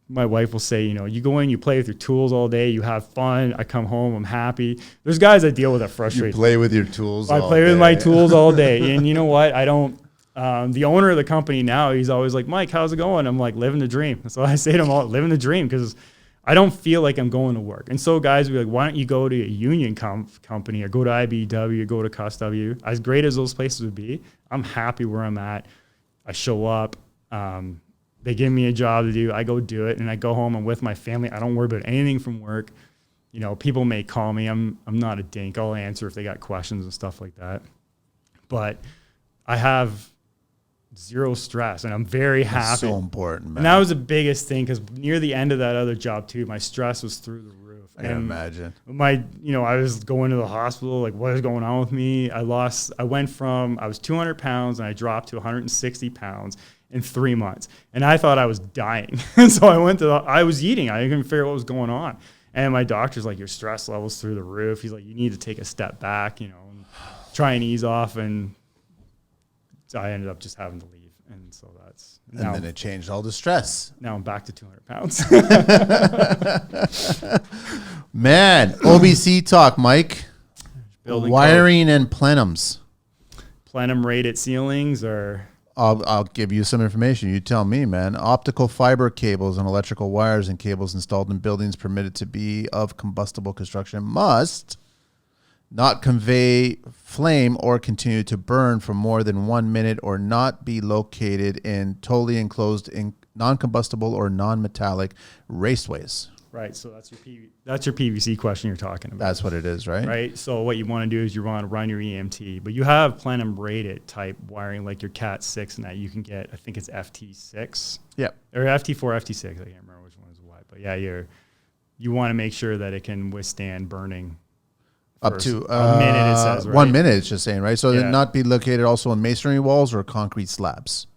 My wife will say, you go in, you play with your tools all day, you have fun. I come home, I'm happy. There's guys I deal with that frustrate. You play with your tools. I play with my tools all day. And you know what? I don't. The owner of the company now, he's always like, Mike, how's it going? I'm like, living the dream. So I say to him, living the dream because I don't feel like I'm going to work. And so guys will be like, why don't you go to a union company or go to IBW or go to CostW? As great as those places would be, I'm happy where I'm at. I show up. They give me a job to do. I go do it, and I go home. I'm with my family. I don't worry about anything from work. People may call me. I'm not a dink. I'll answer if they got questions and stuff like that. But I have zero stress, and I'm very happy. That's so important, man. And that was the biggest thing because near the end of that other job too, my stress was through the roof. I can imagine. I was going to the hospital. Like, what is going on with me? I was 200 pounds, and I dropped to 160 pounds in 3 months. And I thought I was dying. And so I was eating. I couldn't figure out what was going on. And my doctor's like, your stress level's through the roof. He's like, you need to take a step back, and try and ease off. And so I ended up just having to leave. And so and then it changed all the stress. Now I'm back to 200 pounds. Man, OBC talk, Mike. Building wiring and plenums. Plenum rated ceilings or... I'll give you some information. You tell me, man. Optical fiber cables and electrical wires and cables installed in buildings permitted to be of combustible construction must not convey flame or continue to burn for more than 1 minute or not be located in totally enclosed in non-combustible or non-metallic raceways. Right, so that's your PVC question you're talking about. That's what it is, right? Right, so what you want to do is you want to run your EMT, but you have plenum rated type wiring like your Cat 6 and that you can get, I think it's FT6. Yep. Or FT4, FT6, I can't remember which one is what. But yeah, you want to make sure that it can withstand burning. Up to a minute, it says, right? 1 minute, it's just saying, right? So Yeah. not be located also in masonry walls or concrete slabs.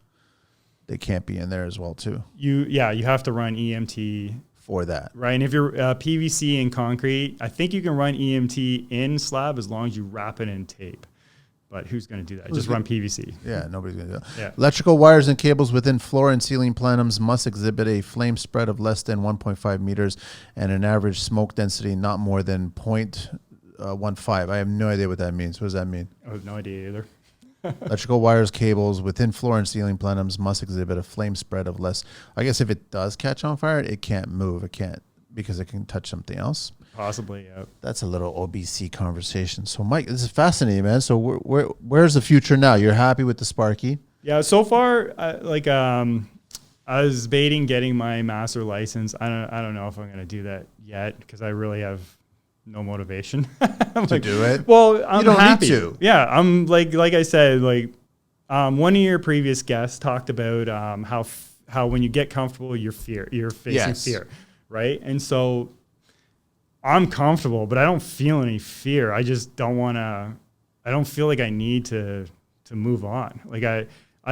They can't be in there as well, too. You have to run EMT for that. right. And if you're PVC and concrete, I think you can run EMT in slab as long as you wrap it in tape. But who's going to do that? Just run PVC. Yeah, nobody's going to do that. Yeah. Electrical wires and cables within floor and ceiling plenums must exhibit a flame spread of less than 1.5 meters and an average smoke density not more than 0.15. I have no idea what that means. What does that mean? I have no idea either. Electrical wires, cables within floor and ceiling plenums must exhibit a flame spread of less. I guess if it does catch on fire, it can't move. It can't because it can touch something else. Possibly, yeah. That's a little OBC conversation. So, Mike, this is fascinating, man. So, where's the future now? You're happy with the Sparky? Yeah. So far, I was debating getting my master license. I don't know if I'm going to do that yet because I really have no motivation to do it. Well, I'm happy. Need to. Yeah, I'm like I said, one of your previous guests talked about how when you get comfortable, you're facing fear, right? And so I'm comfortable, but I don't feel any fear. I just don't want to. I don't feel like I need to move on. Like I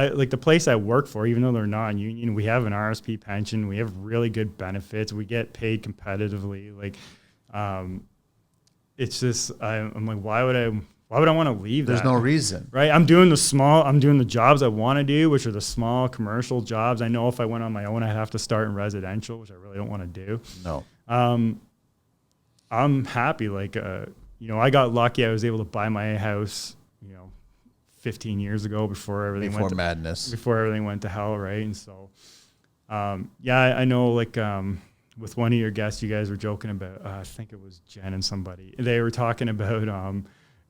like the place I work for, even though they're non-union, we have an RSP pension, we have really good benefits, we get paid competitively. It's just I'm like, why would I want to leave? There's no reason, right? I'm doing the jobs I want to do, which are the small commercial jobs. I know if I went on my own, I'd have to start in residential, which I really don't want to do. No. I'm happy. I got lucky. I was able to buy my house, 15 years ago before everything went to hell, right? And so, I know, with one of your guests, you guys were joking about, I think it was Jen and somebody, they were talking about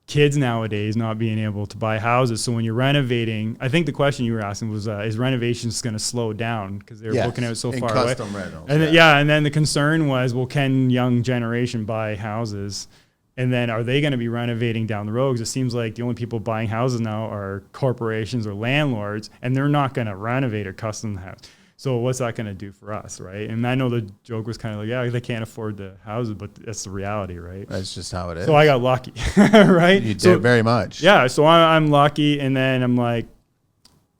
kids nowadays not being able to buy houses. So when you're renovating, I think the question you were asking was, is renovations going to slow down? Because they're looking out so far away. Custom rentals. And and then the concern was, well, can young generation buy houses? And then are they going to be renovating down the road? Because it seems like the only people buying houses now are corporations or landlords, and they're not going to renovate or custom the house. So what's that going to do for us, right? And I know the joke was kind of like, yeah, they can't afford the houses, but that's the reality, right? That's just how it is. So I got lucky, right? You did very much. Yeah, so I'm lucky, and then I'm like,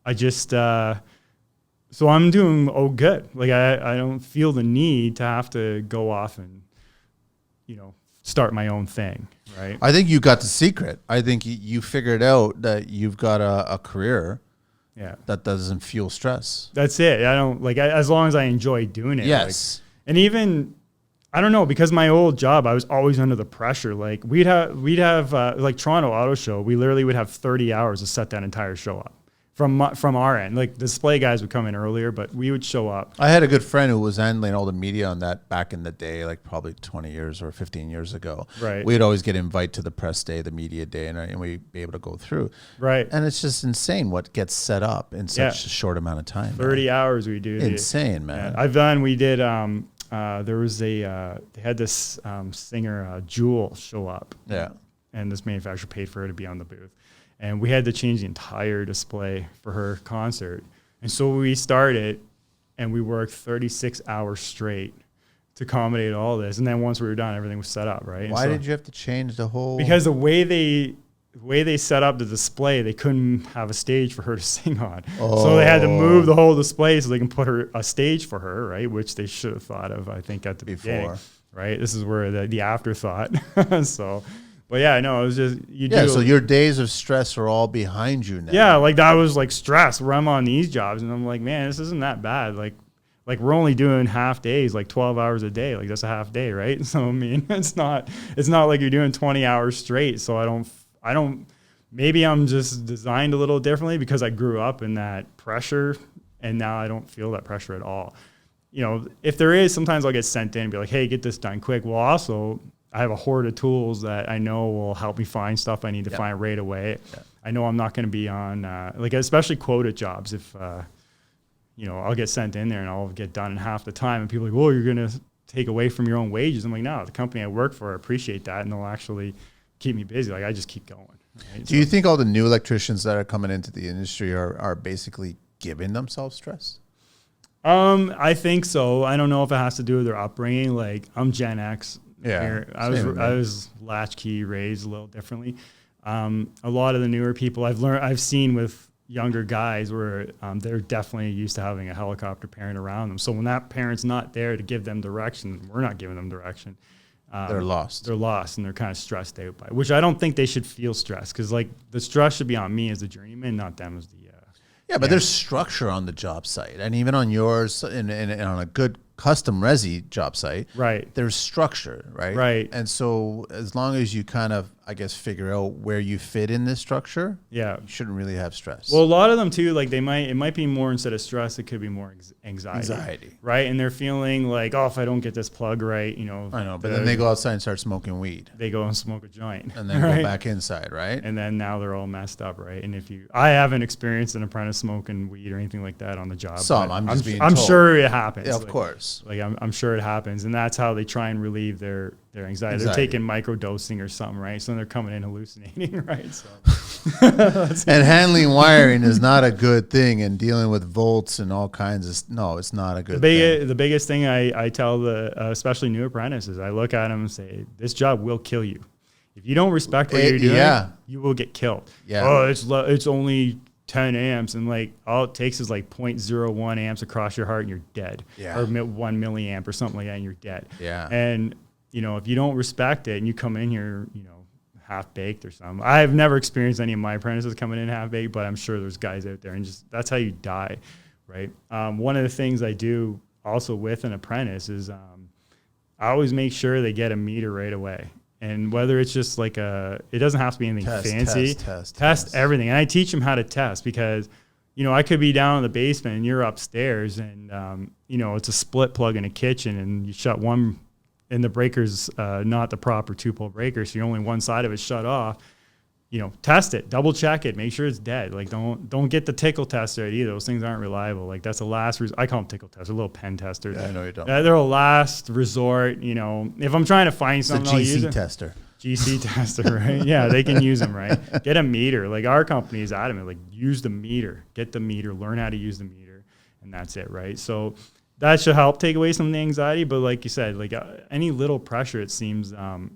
I just, so I'm doing good. Like I don't feel the need to have to go off and, start my own thing, right? I think you got the secret. I think you figured out that you've got a career that doesn't fuel stress. That's it. I don't as long as I enjoy doing it. Yes. And even, I don't know, because my old job, I was always under the pressure. Like we'd have like Toronto Auto Show, we literally would have 30 hours to set that entire show up from our end. Like display guys would come in earlier, but we would show up. I had a good friend who was handling all the media on that back in the day, like probably 20 years or 15 years ago. Right. We'd always get invited to the press day, the media day, and we'd be able to go through. Right. And it's just insane what gets set up in such a short amount of time. 30 hours we do. Insane, man. We did, there was they had this singer, Jewel, show up. Yeah. And this manufacturer paid for her to be on the booth. And we had to change the entire display for her concert. And so we started, and we worked 36 hours straight to accommodate all this. And then once we were done, everything was set up, right? Why did you have to change the whole? Because the way they set up the display, they couldn't have a stage for her to sing on. So they had to move the whole display so they can put a stage for her, right? Which they should have thought of, I think, at the beginning, right? This is where the afterthought. So... But yeah, I know it was just so your days of stress are all behind you now. Yeah, like that was like stress where I'm on these jobs, and I'm like, man, this isn't that bad. Like we're only doing half days, like 12 hours a day. Like that's a half day, right? So I mean, it's not like you're doing 20 hours straight. So I don't. Maybe I'm just designed a little differently because I grew up in that pressure, and now I don't feel that pressure at all. If there is, sometimes I'll get sent in and be like, hey, get this done quick. Well, also, I have a hoard of tools that I know will help me find stuff I need to find right away. Yeah. I know I'm not going to be on, especially quoted jobs. If, I'll get sent in there and I'll get done in half the time. And people are like, well, you're going to take away from your own wages. I'm like, no, the company I work for, I appreciate that. And they'll actually keep me busy. Like, I just keep going. Right? Do you think all the new electricians that are coming into the industry are basically giving themselves stress? I think so. I don't know if it has to do with their upbringing. Like, I'm Gen X. Yeah, I was latchkey raised a little differently. A lot of the newer people I've seen with younger guys where they're definitely used to having a helicopter parent around them. So when that parent's not there to give them direction, we're not giving them direction. They're lost. They're lost, and they're kind of stressed out by it, which I don't think they should feel stressed because like the stress should be on me as the journeyman, not them as the. Yeah, but there's structure on the job site, and even on yours, and on a good custom resi job site, right? There's structure, right? Right. And so as long as you kind of, I guess, figure out where you fit in this structure, you shouldn't really have stress. Well, a lot of them too, like it might be more instead of stress, it could be more anxiety, right? And they're feeling like, oh, if I don't get this plug right, I know, but then they go outside and start smoking weed. They go and smoke a joint, and then go back inside, right? And then now they're all messed up, right? And I haven't experienced an apprentice smoking weed or anything like that on the job. I'm sure it happens. Yeah, of course. Like I'm sure it happens, and that's how they try and relieve their anxiety. They're taking microdosing or something, right? So they're coming in hallucinating, right? So and handling wiring is not a good thing, and dealing with volts and all kinds of it's not a good thing. The biggest thing I tell especially new apprentices, I look at them and say, this job will kill you. If you don't respect what you're doing, you will get killed. Yeah. Oh, it's only 10 amps, and like all it takes is like 0.01 amps across your heart and you're dead. Yeah. Or 1 milliamp or something like that and you're dead. Yeah. And if you don't respect it and you come in here, half baked or something. I've never experienced any of my apprentices coming in half baked, but I'm sure there's guys out there, and just that's how you die, right? One of the things I do also with an apprentice is I always make sure they get a meter right away. And whether it's just like it doesn't have to be anything fancy. Test everything. And I teach them how to test because, I could be down in the basement and you're upstairs and, it's a split plug in a kitchen and you shut one and the breaker's not the proper 2-pole breaker. So you're only one side of it shut off. Test it, double check it, make sure it's dead. Like don't get the tickle tester either. Those things aren't reliable. Like that's a last I call them tickle testers, a little pen testers. Yeah, I know you don't. They're a last resort. If I'm trying to find something, I'll use it. Tester. GC tester, right? Yeah, they can use them, right? Get a meter. Like our company is adamant, like use the meter, get the meter, learn how to use the meter. and that's it, right? So that should help take away some of the anxiety. But like you said, like any little pressure, it seems a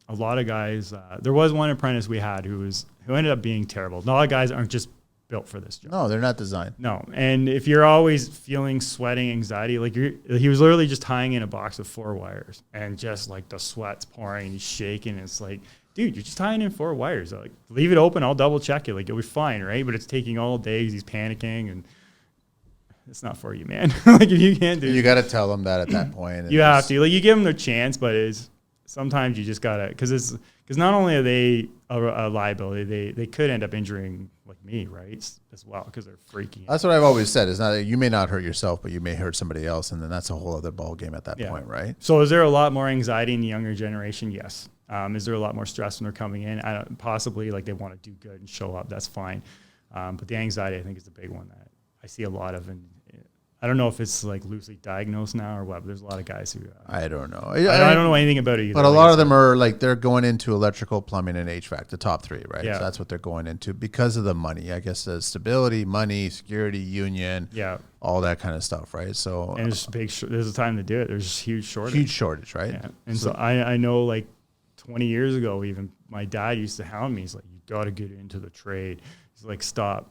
lot of guys. There was one apprentice we had who ended up being terrible. A lot of guys aren't just built for this job. No, they're not designed. No, and if you're always feeling sweating, anxiety, like he was literally just tying in a box of 4 wires, and just like the sweat's pouring, and he's shaking. And it's like, dude, you're just tying in 4 wires. Like, leave it open. I'll double check it. Like, you'll be fine, right? But it's taking all day. He's panicking, and it's not for you, man. Like, if you can't do it, You got to tell them that at that point. you have to. Like, you give them their chance, but sometimes you just gotta, because not only are they a liability, they could end up injuring like me, right, as well, because they're freaking. That's what I've always said. Is not you may not hurt yourself, but you may hurt somebody else, and then that's a whole other ball game at that point, right? So, is there a lot more anxiety in the younger generation? Yes. Is there a lot more stress when they're coming in? Possibly, like they want to do good and show up. That's fine. But the anxiety, I think, is the big one that I see a lot of. And I don't know if it's like loosely diagnosed now or what, but there's a lot of guys who. I don't know. I don't know anything about it either. But a lot of them are like they're going into electrical, plumbing, and HVAC, the top 3, right? Yeah. So that's what they're going into because of the money. I guess the stability, money, security, union, all that kind of stuff, right? So and there's a time to do it. There's just huge shortage. Huge shortage, right? Yeah. And so I know like 20 years ago, even my dad used to hound me. He's like, you got to get into the trade. He's like, stop.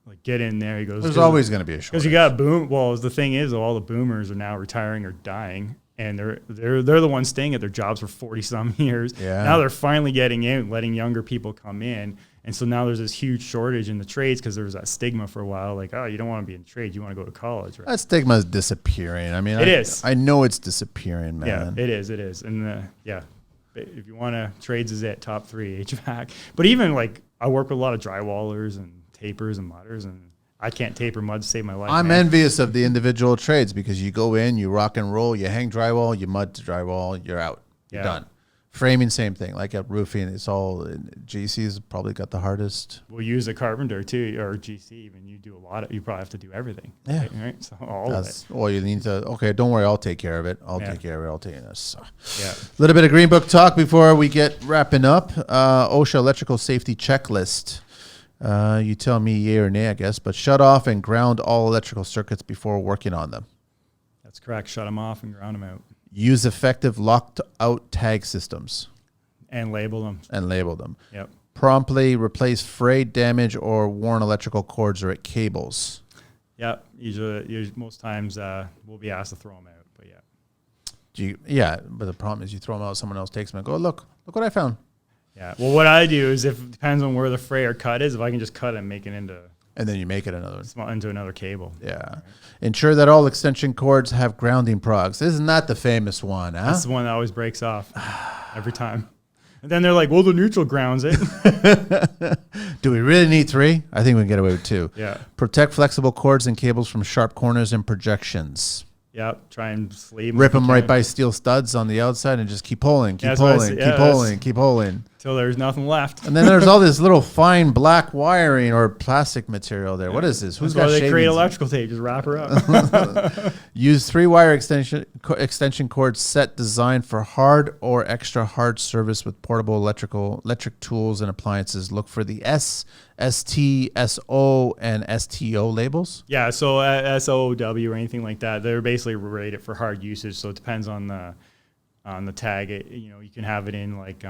Like, get in there. He goes, there's always going to be a shortage. Because you got boom. Well, the thing is, all the boomers are now retiring or dying, and they're the ones staying at their jobs for 40 some years. Yeah. Now they're finally getting in, letting younger people come in, and so now there's this huge shortage in the trades because there was that stigma for a while, like, oh, you don't want to be in trades, you want to go to college, right? That stigma is disappearing. I mean, it is. I know it's disappearing, man. Yeah, it is, and if you want to, trades is it, top 3 HVAC. But even like I work with a lot of drywallers and tapers and mudders, and I can't taper mud to save my life. I'm envious of the individual trades because you go in, you rock and roll, you hang drywall, you mud to drywall, you're out. You're done. Framing, same thing. Like at roofing, it's all GC's probably got the hardest. We'll use a carpenter too, or GC. Even you do a lot of. You probably have to do everything. Yeah. Right. So all of it. Well, you need to. Okay, don't worry. I'll take care of it. I'll take care of it. I'll take this. Yeah. A little bit of Green Book talk before we get wrapping up. OSHA electrical safety checklist. You tell me yay or nay, I guess. But shut off and ground all electrical circuits before working on them. That's correct. Shut them off and ground them out. Use effective locked out tag systems. And label them. Yep. Promptly replace frayed, damaged, or worn electrical cords or cables. Yep. Usually most times we'll be asked to throw them out, but But the problem is you throw them out, someone else takes them and go, look what I found. Yeah. Well, what I do is if it depends on where the fray or cut is, if I can just cut it and make it into. And then you make it into another cable. Yeah. Right. Ensure that all extension cords have grounding progs. Isn't that the famous one, huh? That's the one that always breaks off every time. And then they're like, well, the neutral grounds it. Do we really need 3? I think we can get away with 2. Yeah. Protect flexible cords and cables from sharp corners and projections. Yep. Try and sleeve them. Rip them right by steel studs on the outside and just keep pulling, keep pulling. Till there's nothing left. And then there's all this little fine black wiring or plastic material there. What is this? Who's got they shavings? create electrical tape. Just wrap her up. Use 3-wire extension cords set designed for hard or extra hard service with portable electric tools and appliances. Look for the S, ST, SO, and STO labels. Yeah, so SOW or anything like that, they're basically rated for hard usage. So it depends on the tag. You can have it in like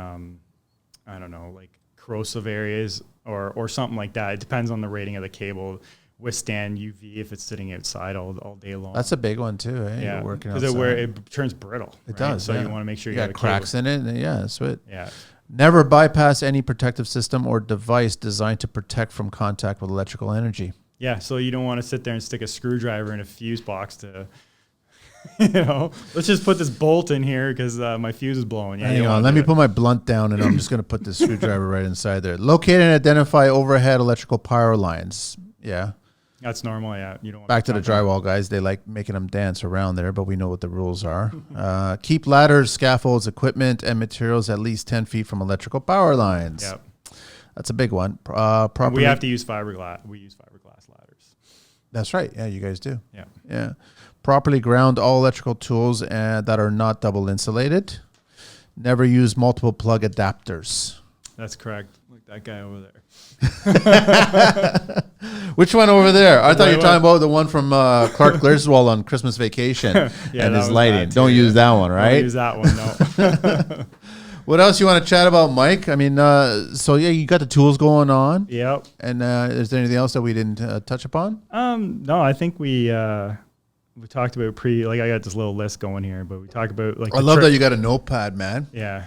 I don't know, like corrosive areas or something like that. It depends on the rating of the cable. Withstand UV if it's sitting outside all day long. That's a big one too, eh? Yeah, because it turns brittle. It does. So you want to make sure you got cracks in it. That's it. Yeah. Never bypass any protective system or device designed to protect from contact with electrical energy. Yeah, so you don't want to sit there and stick a screwdriver in a fuse box to, let's just put this bolt in here because my fuse is blowing. Yeah, hang on, let me put my blunt down and I'm just going to put this screwdriver right inside there. Locate and identify overhead electrical power lines. Yeah. That's normal, yeah. You don't want Back to the drywall guys. They like making them dance around there, but we know what the rules are. Keep ladders, scaffolds, equipment, and materials at least 10 feet from electrical power lines. Yep. That's a big one. We have to use fiberglass. We use fiberglass ladders. That's right. Yeah, you guys do. Yeah. Yeah. Properly ground all electrical tools that are not double insulated. Never use multiple plug adapters. That's correct. Like that guy over there. Which one over there? I thought you were white talking about the one from Clark Griswold on Christmas Vacation Yeah, and that his was lighting. that too, Don't use that one, Don't right? use that one, no. What else you want to chat about, Mike? I mean, so yeah, you got the tools going on. Yep. And is there anything else that we didn't touch upon? No, I think we talked about like I got this little list going here, but we talked about like I love that you got a notepad, man. Yeah.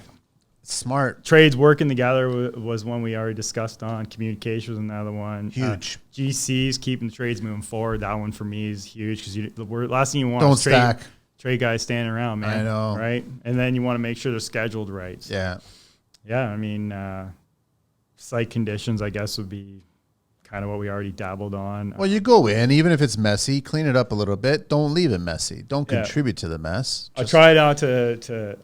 Smart. Trades working together was one we already discussed on. Communication was another one. Huge. GCs, keeping the trades moving forward. That one for me is huge because the last thing you want Don't is stack. trade guys standing around, man. I know. Right? And then you want to make sure they're scheduled right. So, Yeah. yeah, I mean, site conditions, I guess, would be kind of what we already dabbled on. Well, you go in, even if it's messy, clean it up a little bit. Don't leave it messy. Don't Yeah. contribute to the mess. I try not to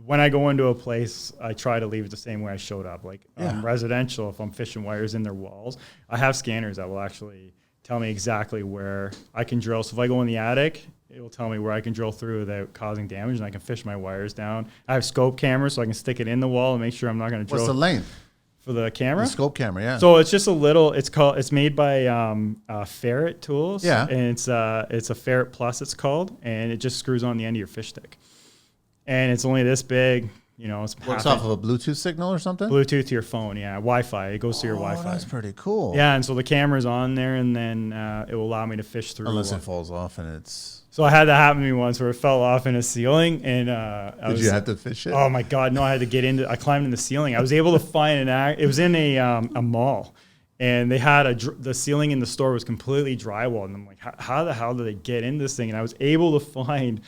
when I go into a place, I try to leave it the same way I showed up. Like residential, if I'm fishing wires in their walls, I have scanners that will actually tell me exactly where I can drill. So if I go in the attic, it will tell me where I can drill through without causing damage, and I can fish my wires down. I have scope cameras, so I can stick it in the wall and make sure I'm not going to drill. What's the length? For the camera? The scope camera, yeah. So it's just a little. It's made by Ferret Tools. Yeah. And it's a Ferret Plus. It's called, and it just screws on the end of your fish stick, and it's only this big. You know, it's Works off of a Bluetooth signal or something? Bluetooth to your phone. Yeah, Wi-Fi. It goes to your Wi-Fi. That's pretty cool. Yeah, and so the camera's on there, and then it will allow me to fish through. Unless it falls off and it's. So I had that happen to me once where it fell off in a ceiling, and Did you have to fish it? Oh my God, no! I had to get into. I climbed in the ceiling. I was able to find it was in a mall, and they had the ceiling in the store was completely drywall, and I'm like, how the hell did they get in this thing? And I was able to find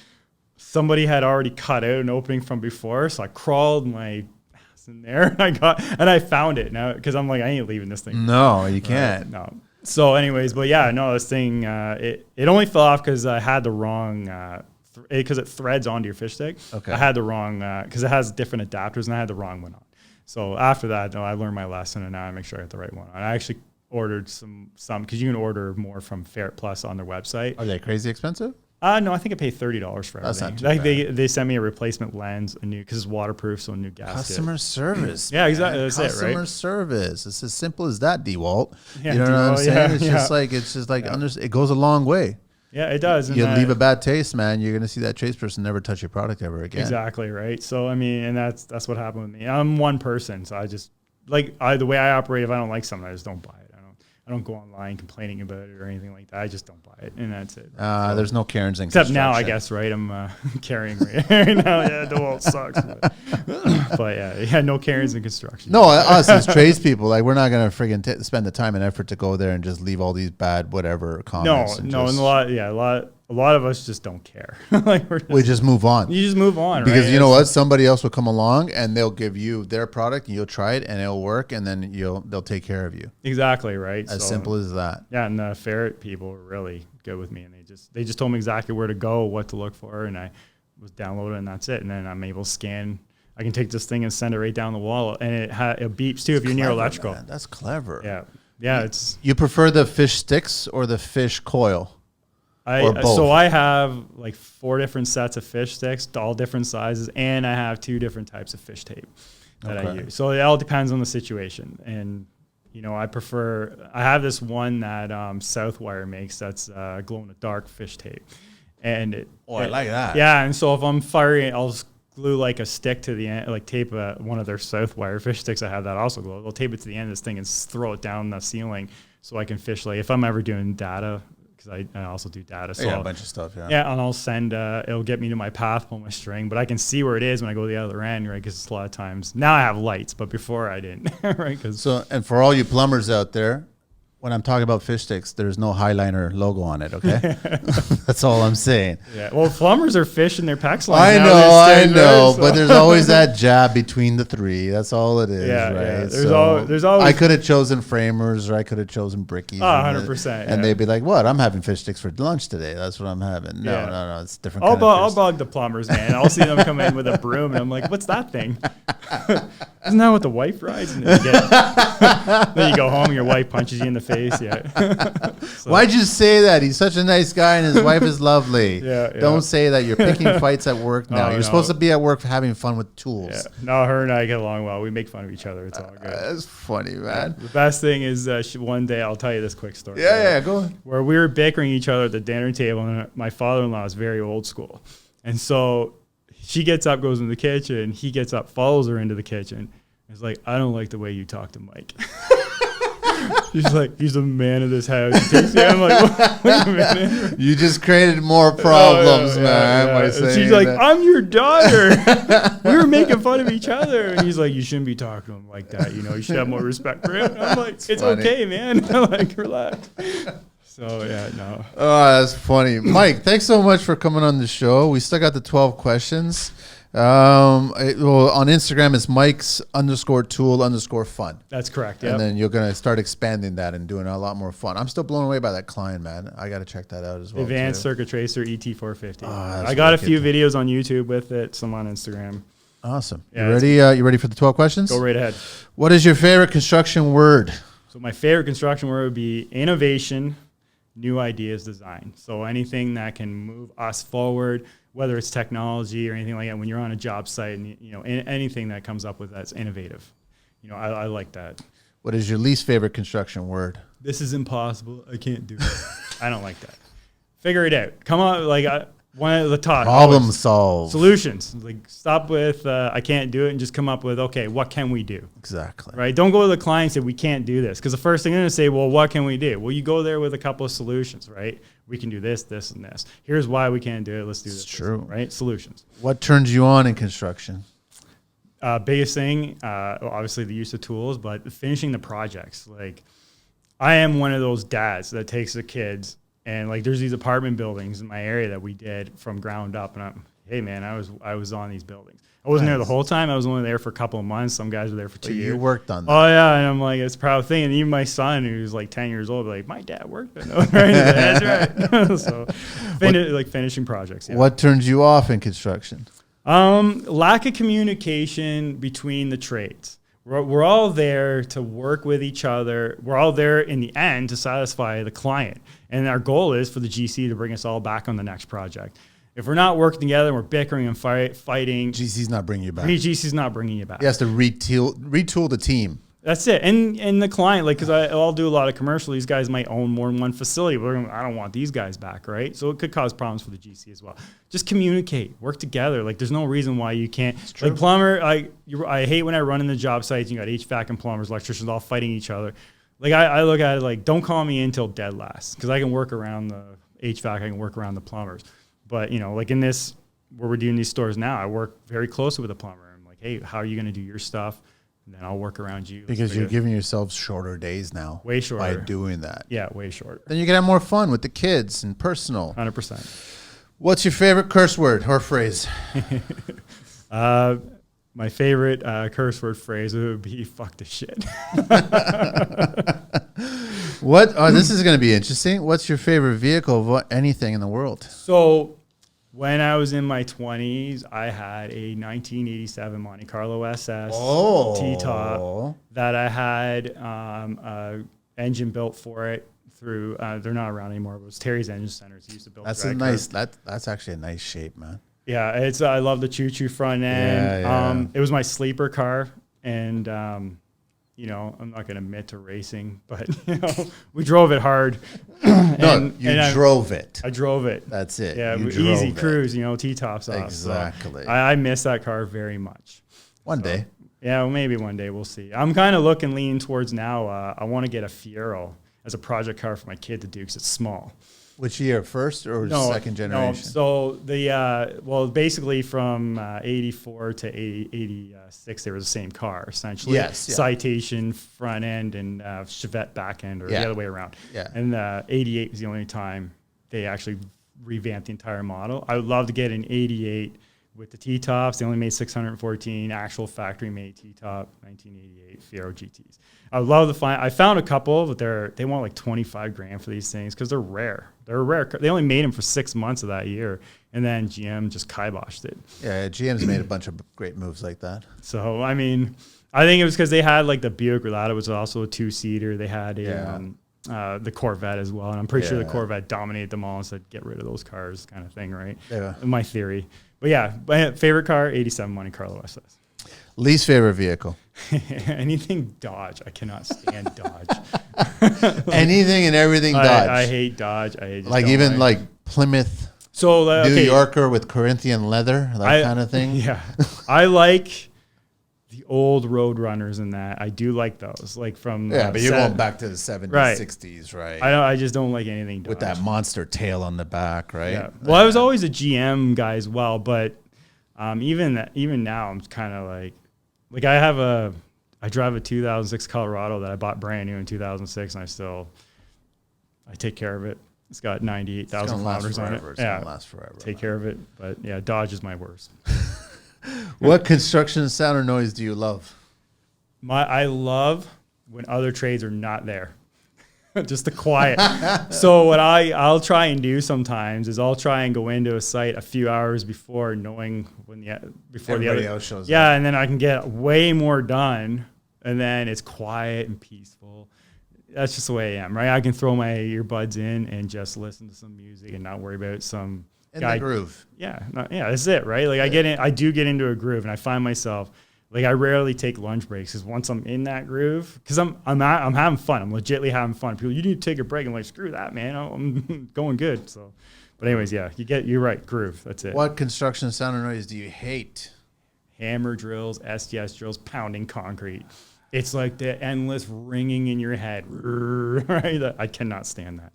somebody had already cut out an opening from before, so I crawled my ass in there, and I found it now because I'm like, I ain't leaving this thing. No, you can't. No. So, anyways, but yeah, no, this thing it only fell off because I had the wrong because it threads onto your fish stick. Okay. I had the wrong because it has different adapters, and I had the wrong one on. So after that, no, I learned my lesson, and now I make sure I got the right one on. I actually ordered some because you can order more from Ferret Plus on their website. Are they crazy expensive? No, I think I paid $30 for everything. That's not too like bad. they sent me a replacement lens, a new because it's waterproof, so a new gasket. Customer service. Yeah, exactly. Man. That's it, right? Customer service. It's as simple as that, DeWalt. Yeah, you know what I'm DeWalt, saying? yeah, It's just like it goes a long way. Yeah, it does. And You leave a bad taste, man. You're gonna see that chase person never touch your product ever again. Exactly, right? So I mean, and that's what happened with me. I'm one person, so I just the way I operate. If I don't like something, I just don't buy it. I don't go online complaining about it or anything like that. I just don't buy it, and that's it. There's no Karens in Except now, I construction. guess, right? I'm carrying right now. Yeah, DeWalt sucks. But yeah, no Karens in construction. No, us as tradespeople, like we're not gonna friggin' spend the time and effort to go there and just leave all these bad whatever comments. And just, a lot of us just don't care. Like we just move on. you just move on, Because right? you know what? Somebody else will come along and they'll give you their product and you'll try it and it'll work and then they'll take care of you. Exactly, right? As simple as that. Yeah, and the Ferret people were really good with me, and they just told me exactly where to go, what to look for, and I was downloaded, and that's it. And then I'm able to scan. I can take this thing and send it right down the wall, and it beeps too if you're near Clever, electrical. man. That's clever. Yeah, it's. You prefer the fish sticks or the fish coil? Or both? So I have like 4 different sets of fish sticks, all different sizes, and I have 2 different types of fish tape that I use. So it all depends on the situation, and you know, I have this one that Southwire makes that's glow in the dark fish tape, and I like that. Yeah, and so if I'm firing, I'll just glue like a stick to the end, like tape one of their Southwire fish sticks. I have that also glow. They'll tape it to the end of this thing and throw it down the ceiling so I can fish. Like if I'm ever doing data. I also do data. So a bunch of stuff, yeah. Yeah, and I'll send, it'll get me to my path, pull my string, but I can see where it is when I go to the other end, right? Because a lot of times, now I have lights, but before I didn't, right? And for all you plumbers out there, when I'm talking about fish sticks, there's no Highliner logo on it, okay? That's all I'm saying. Yeah, well, plumbers are fishing their PEX lines. I know, but there's always that jab between the 3. That's all it is, yeah, right? Yeah. There's always. I could have chosen framers, or I could have chosen brickies. 100%. And they'd be like, "What? I'm having fish sticks for lunch today. That's what I'm having." No, it's different. I'll bug the plumbers, man. I'll see them come in with a broom, and I'm like, "What's that thing?" Isn't that what the wife rides? And then, then you go home and your wife punches you in the face. Yeah. So, Why'd you say that? He's such a nice guy and his wife is lovely. Yeah. Don't say that. You're picking fights at work now. Oh, You're no. supposed to be at work having fun with tools. yeah. No, her and I get along well. We make fun of each other. It's all good. That's funny, man. The best thing is one day I'll tell you this quick story. Yeah, go on. Where we were bickering each other at the dinner table, and my father-in-law is very old school. And so she gets up, goes in the kitchen. He gets up, follows her into the kitchen. He's like, I don't like the way you talk to Mike. He's like, he's the man of this house. I'm like, wait a minute. You just created more problems, man. By And saying she's like, that. I'm your daughter. We were making fun of each other. And he's like, you shouldn't be talking to him like that. You know, you should have more respect for him. And I'm like, it's funny. okay, man. I'm like, relax. So, yeah, no. Oh, that's funny. Mike, thanks so much for coming on the show. We still got the 12 questions. On Instagram, it's Mike's_tool_fun. That's correct. And Yeah. then you're going to start expanding that and doing a lot more fun. I'm still blown away by that client, man. I got to check that out as well. Advanced too. Circuit Tracer ET450. that's I got a wicked. few videos on YouTube with it, some on Instagram. Awesome. Yeah, You ready? You ready for the 12 questions? Go right ahead. What is your favorite construction word? So my favorite construction word would be innovation, new ideas, design. So anything that can move us forward, whether it's technology or anything like that, when you're on a job site and, you know, anything that comes up with that's innovative. You know, I like that. What is your least favorite construction word? This is impossible. I can't do it. I don't like that. Figure it out. Come on, like one of the top. Problem solve. Solutions. Like stop with I can't do it and just come up with, okay, what can we do? Exactly. Right? Don't go to the client and say we can't do this, because the first thing they're going to say, well, what can we do? Well, you go there with a couple of solutions, right? We can do this, this, and this. Here's why we can't do it. Let's do this. It's true. Right? Solutions. What turns you on in construction? Biggest thing, obviously the use of tools, but finishing the projects. Like I am one of those dads that takes the kids and like there's these apartment buildings in my area that we did from ground up, and hey man, I was on these buildings. I wasn't there the whole time. I was only there for a couple of months. Some guys were there for 2 years. You worked on that. Oh yeah, and I'm like, it's a proud thing. And even my son, who's like 10 years old, like my dad worked on it. Right? That's right. So, finishing projects. Yeah. What turns you off in construction? Lack of communication between the trades. We're all there to work with each other. We're all there in the end to satisfy the client. And our goal is for the GC to bring us all back on the next project. If we're not working together, we're bickering and fighting. GC's not bringing you back. GC's not bringing you back. He has to retool the team. That's it. And the client, like, because I'll do a lot of commercial, these guys might own more than one facility. But I don't want these guys back, right? So it could cause problems for the GC as well. Just communicate, work together. Like, there's no reason why you can't. Like, plumber, I hate when I run in the job sites, you got HVAC and plumbers, electricians all fighting each other. Like, I look at it like, don't call me in till dead last, because I can work around the HVAC, I can work around the plumbers. But, you know, like in this, where we're doing these stores now, I work very closely with the plumber. I'm like, hey, how are you going to do your stuff? And then I'll work around you. Because you're giving yourselves shorter days now. Way shorter. By doing that. Yeah, way shorter. Then you can have more fun with the kids and personal. 100%. What's your favorite curse word or phrase? My favorite curse word phrase would be fuck the shit. What? Oh, this is going to be interesting. What's your favorite vehicle of anything in the world? So when I was in my 20s, I had a 1987 Monte Carlo SS T-top that I had a engine built for it through, they're not around anymore, but it was Terry's Engine Centers. He used to build That's drag a nice, cars. that's actually a nice shape, man. Yeah, it's I love the choo-choo front end. Yeah. It was my sleeper car, and you know, I'm not going to admit to racing, but you know, we drove it hard. No, you drove it. I drove it. That's it. Yeah, you easy drove it. cruise, you know, T-tops off. Exactly. So I miss that car very much. One day. Yeah, well, maybe one day, we'll see. I'm kind of leaning towards now, I want to get a Fiero as a project car for my kid to do, because it's small. Which year, first or second generation? No, so the well, basically from 84 to 86, they were the same car essentially. Yes, yeah. Citation front end and Chevette back end, or the other way around. Yeah. And 88 was the only time they actually revamped the entire model. I would love to get an 88 with the T-tops. They only made 614 actual factory made T-top 1988 Fiero GTs. I would love to find. I found a couple, but they want like 25 grand for these things because they're rare. They're rare. They only made them for 6 months of that year, and then GM just kiboshed it. Yeah, GM's made a bunch of great moves like that. So I mean, I think it was because they had like the Buick Relata was also a 2-seater. They had the Corvette as well, and I'm pretty sure the Corvette dominated them all and said get rid of those cars, kind of thing, right? Yeah, my theory. But yeah, my favorite car, '87 Monte Carlo SS. Least favorite vehicle? Anything Dodge. I cannot stand Dodge. Anything and everything Dodge. I hate Dodge. I just like even like Plymouth, New Yorker with Corinthian leather, that kind of thing. Yeah, I like the old Road Runners and that. I do like those, like from but you're going back to the 70s, right. 60s, right? I just don't like anything Dodge. With that monster tail on the back, right? Yeah. Well, I was always a GM guy as well, but even now I'm kind of like I drive a 2006 Colorado that I bought brand new in 2006, and I take care of it. It's got 98,000 kilometers on it. It's gonna last forever. Take care of it, but yeah, Dodge is my worst. What construction sound or noise do you love? I love when other trades are not there. Just the quiet. So what I'll try and do sometimes is I'll try and go into a site a few hours before, knowing before the other else shows up. Yeah, and then I can get way more done, and then it's quiet and peaceful. That's just the way I am, right? I can throw my earbuds in and just listen to some music and not worry about some guy. The groove. Yeah, that's it, right? Like I do get into a groove, and I find myself. Like I rarely take lunch breaks because once I'm in that groove, because I'm having fun. I'm legitimately having fun. People, you need to take a break. I'm like, screw that, man. I'm going good. So, but anyways, yeah, you're right. Groove. That's it. What construction sound or noise do you hate? Hammer drills, SDS drills, pounding concrete. It's like the endless ringing in your head. Right? I cannot stand that.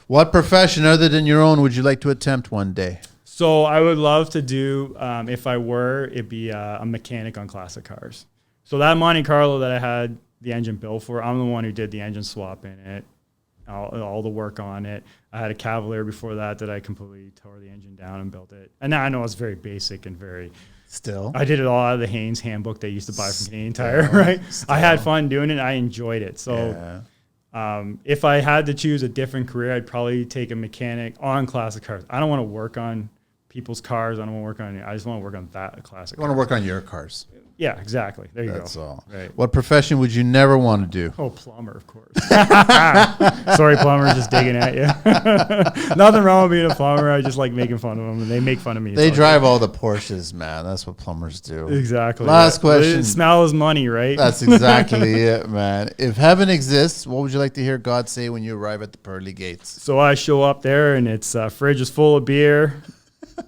What profession other than your own would you like to attempt one day? So I would love to do, if I were, it'd be a mechanic on classic cars. So that Monte Carlo that I had the engine built for, I'm the one who did the engine swap in it, all the work on it. I had a Cavalier before that I completely tore the engine down and built it. And now I know it's very basic and very... Still? I did it all out of the Haynes handbook they used to buy from Canadian Tire, right? I had fun doing it. I enjoyed it. So if I had to choose a different career, I'd probably take a mechanic on classic cars. I don't want to work on people's cars. I don't want to work on. I just want to work on that classic. I want to work on your cars. Yeah, exactly. There you go. That's all. Right. What profession would you never want to do? Oh, plumber, of course. Sorry, plumber, just digging at you. Nothing wrong with being a plumber. I just like making fun of them, and they make fun of me. They drive all the Porsches, man. That's what plumbers do. Exactly. Last question. Smell is money, right? That's exactly it, man. If heaven exists, what would you like to hear God say when you arrive at the pearly gates? So I show up there, and it's fridge is full of beer.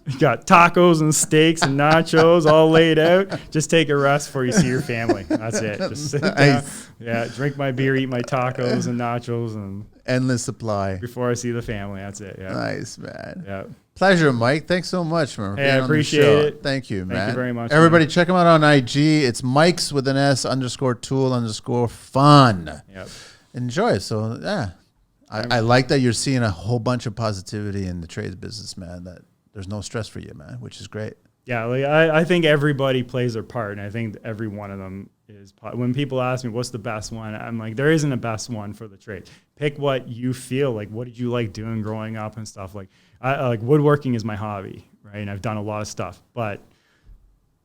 You got tacos and steaks and nachos all laid out. Just take a rest before you see your family. That's it. Just sit down. Yeah, drink my beer, eat my tacos and nachos, and endless supply before I see the family. That's it. Yeah. Nice, man. Yeah. Pleasure, Mike. Thanks so much, man. Hey, I appreciate it. Thank you, man. Thank you very much. Everybody, check him out on IG. It's Mike's with an S _tool_fun. Yep. Enjoy. So yeah, I like that you're seeing a whole bunch of positivity in the trades business, man. That there's no stress for you, man, which is great. Yeah, like I think everybody plays their part, and I think every one of them is. When people ask me what's the best one, I'm like, there isn't a best one for the trade. Pick what you feel like. What did you like doing growing up and stuff? Like, like woodworking is my hobby, right? And I've done a lot of stuff, but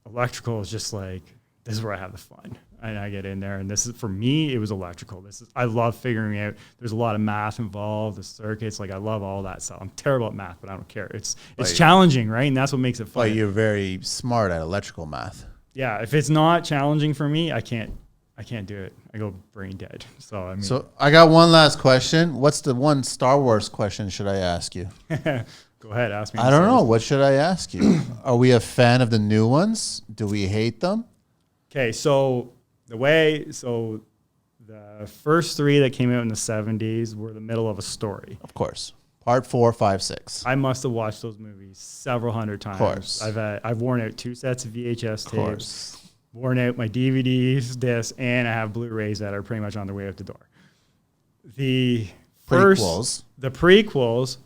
electrical is just like, this is where I have the fun. And I get in there, and this is, for me, it was electrical. I love figuring out. There's a lot of math involved, the circuits. Like, I love all that stuff. I'm terrible at math, but I don't care. It's challenging, right? And that's what makes it fun. But you're very smart at electrical math. Yeah, if it's not challenging for me, I can't do it. I go brain dead. So I got one last question. What's the one Star Wars question should I ask you? Go ahead, ask me. I don't know. What should I ask you? Are we a fan of the new ones? Do we hate them? Okay, so the first 3 that came out in the 70s were the middle of a story. Of course. Part 4, 5, 6. I must have watched those movies several hundred times. Of course. I've worn out 2 sets of VHS tapes, worn out my DVDs, discs, and I have Blu-rays that are pretty much on their way out the door. The prequels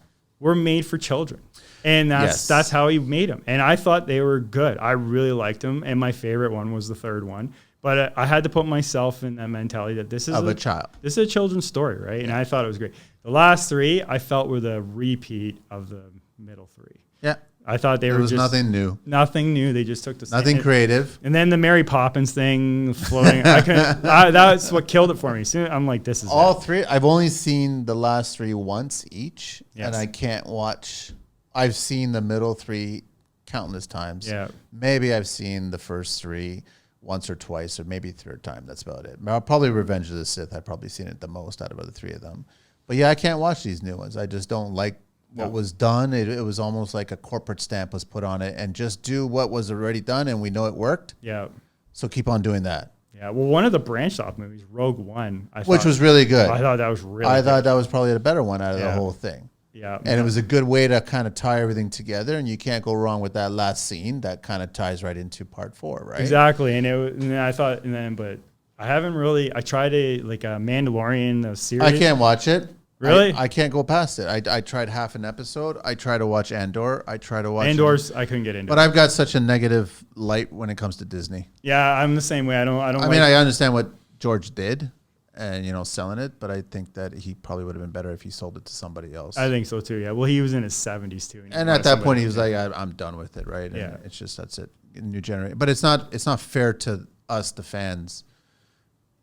were made for children. And that's how he made them. And I thought they were good. I really liked them. And my favorite one was the 3rd one. But I had to put myself in that mentality that this is a child. This is a children's story, right? And I thought it was great. The last 3 I felt were the repeat of the middle 3. Yeah. I thought they There were was just nothing new, nothing new. They just took the nothing creative. And then the Mary Poppins thing floating. I couldn't. That's what killed it for me. Soon I'm like, this is All it. three. I've only seen the last three once each, Yes. and I can't watch. I've seen the middle three countless times. Yeah. Maybe I've seen the first three once or twice, or maybe third time. That's about it. Probably Revenge of the Sith. I've probably seen it the most out of the three of them. But yeah, I can't watch these new ones. I just don't like what was done. It was almost like a corporate stamp was put on it, and just do what was already done, and we know it worked. Yeah. So keep on doing that. Yeah. Well, one of the branched off movies, Rogue One, Which was really good. I thought that was really. I good. thought that was probably the better one out of the Yeah. whole thing. Yeah. And it was a good way to kind of tie everything together, and you can't go wrong with that last scene that kind of ties right into part 4, right? Exactly. And then I thought, but I haven't really. I tried a Mandalorian the series. I can't watch it. Really? I can't go past it. I tried half an episode. I try to watch Andor. I try to watch Andor's. I couldn't get into. But I've got such a negative light when it comes to Disney. Yeah, I'm the same way. I don't. I mean, I understand what George did, and selling it, but I think that he probably would have been better if he sold it to somebody else. I think so too. Yeah. Well, he was in his 70s too. And at that point, he was like, "I'm done with it," right? And Yeah. it's just that's it. New generation, but it's not fair to us, the fans.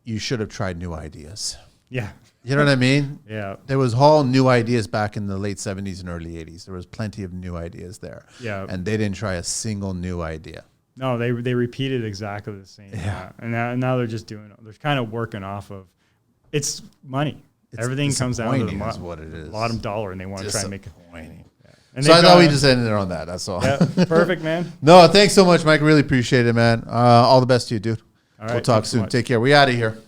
You should have tried new ideas. Yeah. You know what I mean? Yeah. There was all new ideas back in the late 70s and early 80s. There was plenty of new ideas there. Yeah. And they didn't try a single new idea. No, they repeated exactly the same. Yeah. And now they're just doing. They're kind of working off of. It's money. Everything comes down to the disappointing is what it is. bottom dollar, and they want to try and make it. Disappointing. And So I they've thought we got- just ended it on that. That's all. Yeah, perfect, man. No, thanks so much, Mike. Really appreciate it, man. All the best to you, dude. All We'll right, talk thanks so soon. much. Take care. We out of here.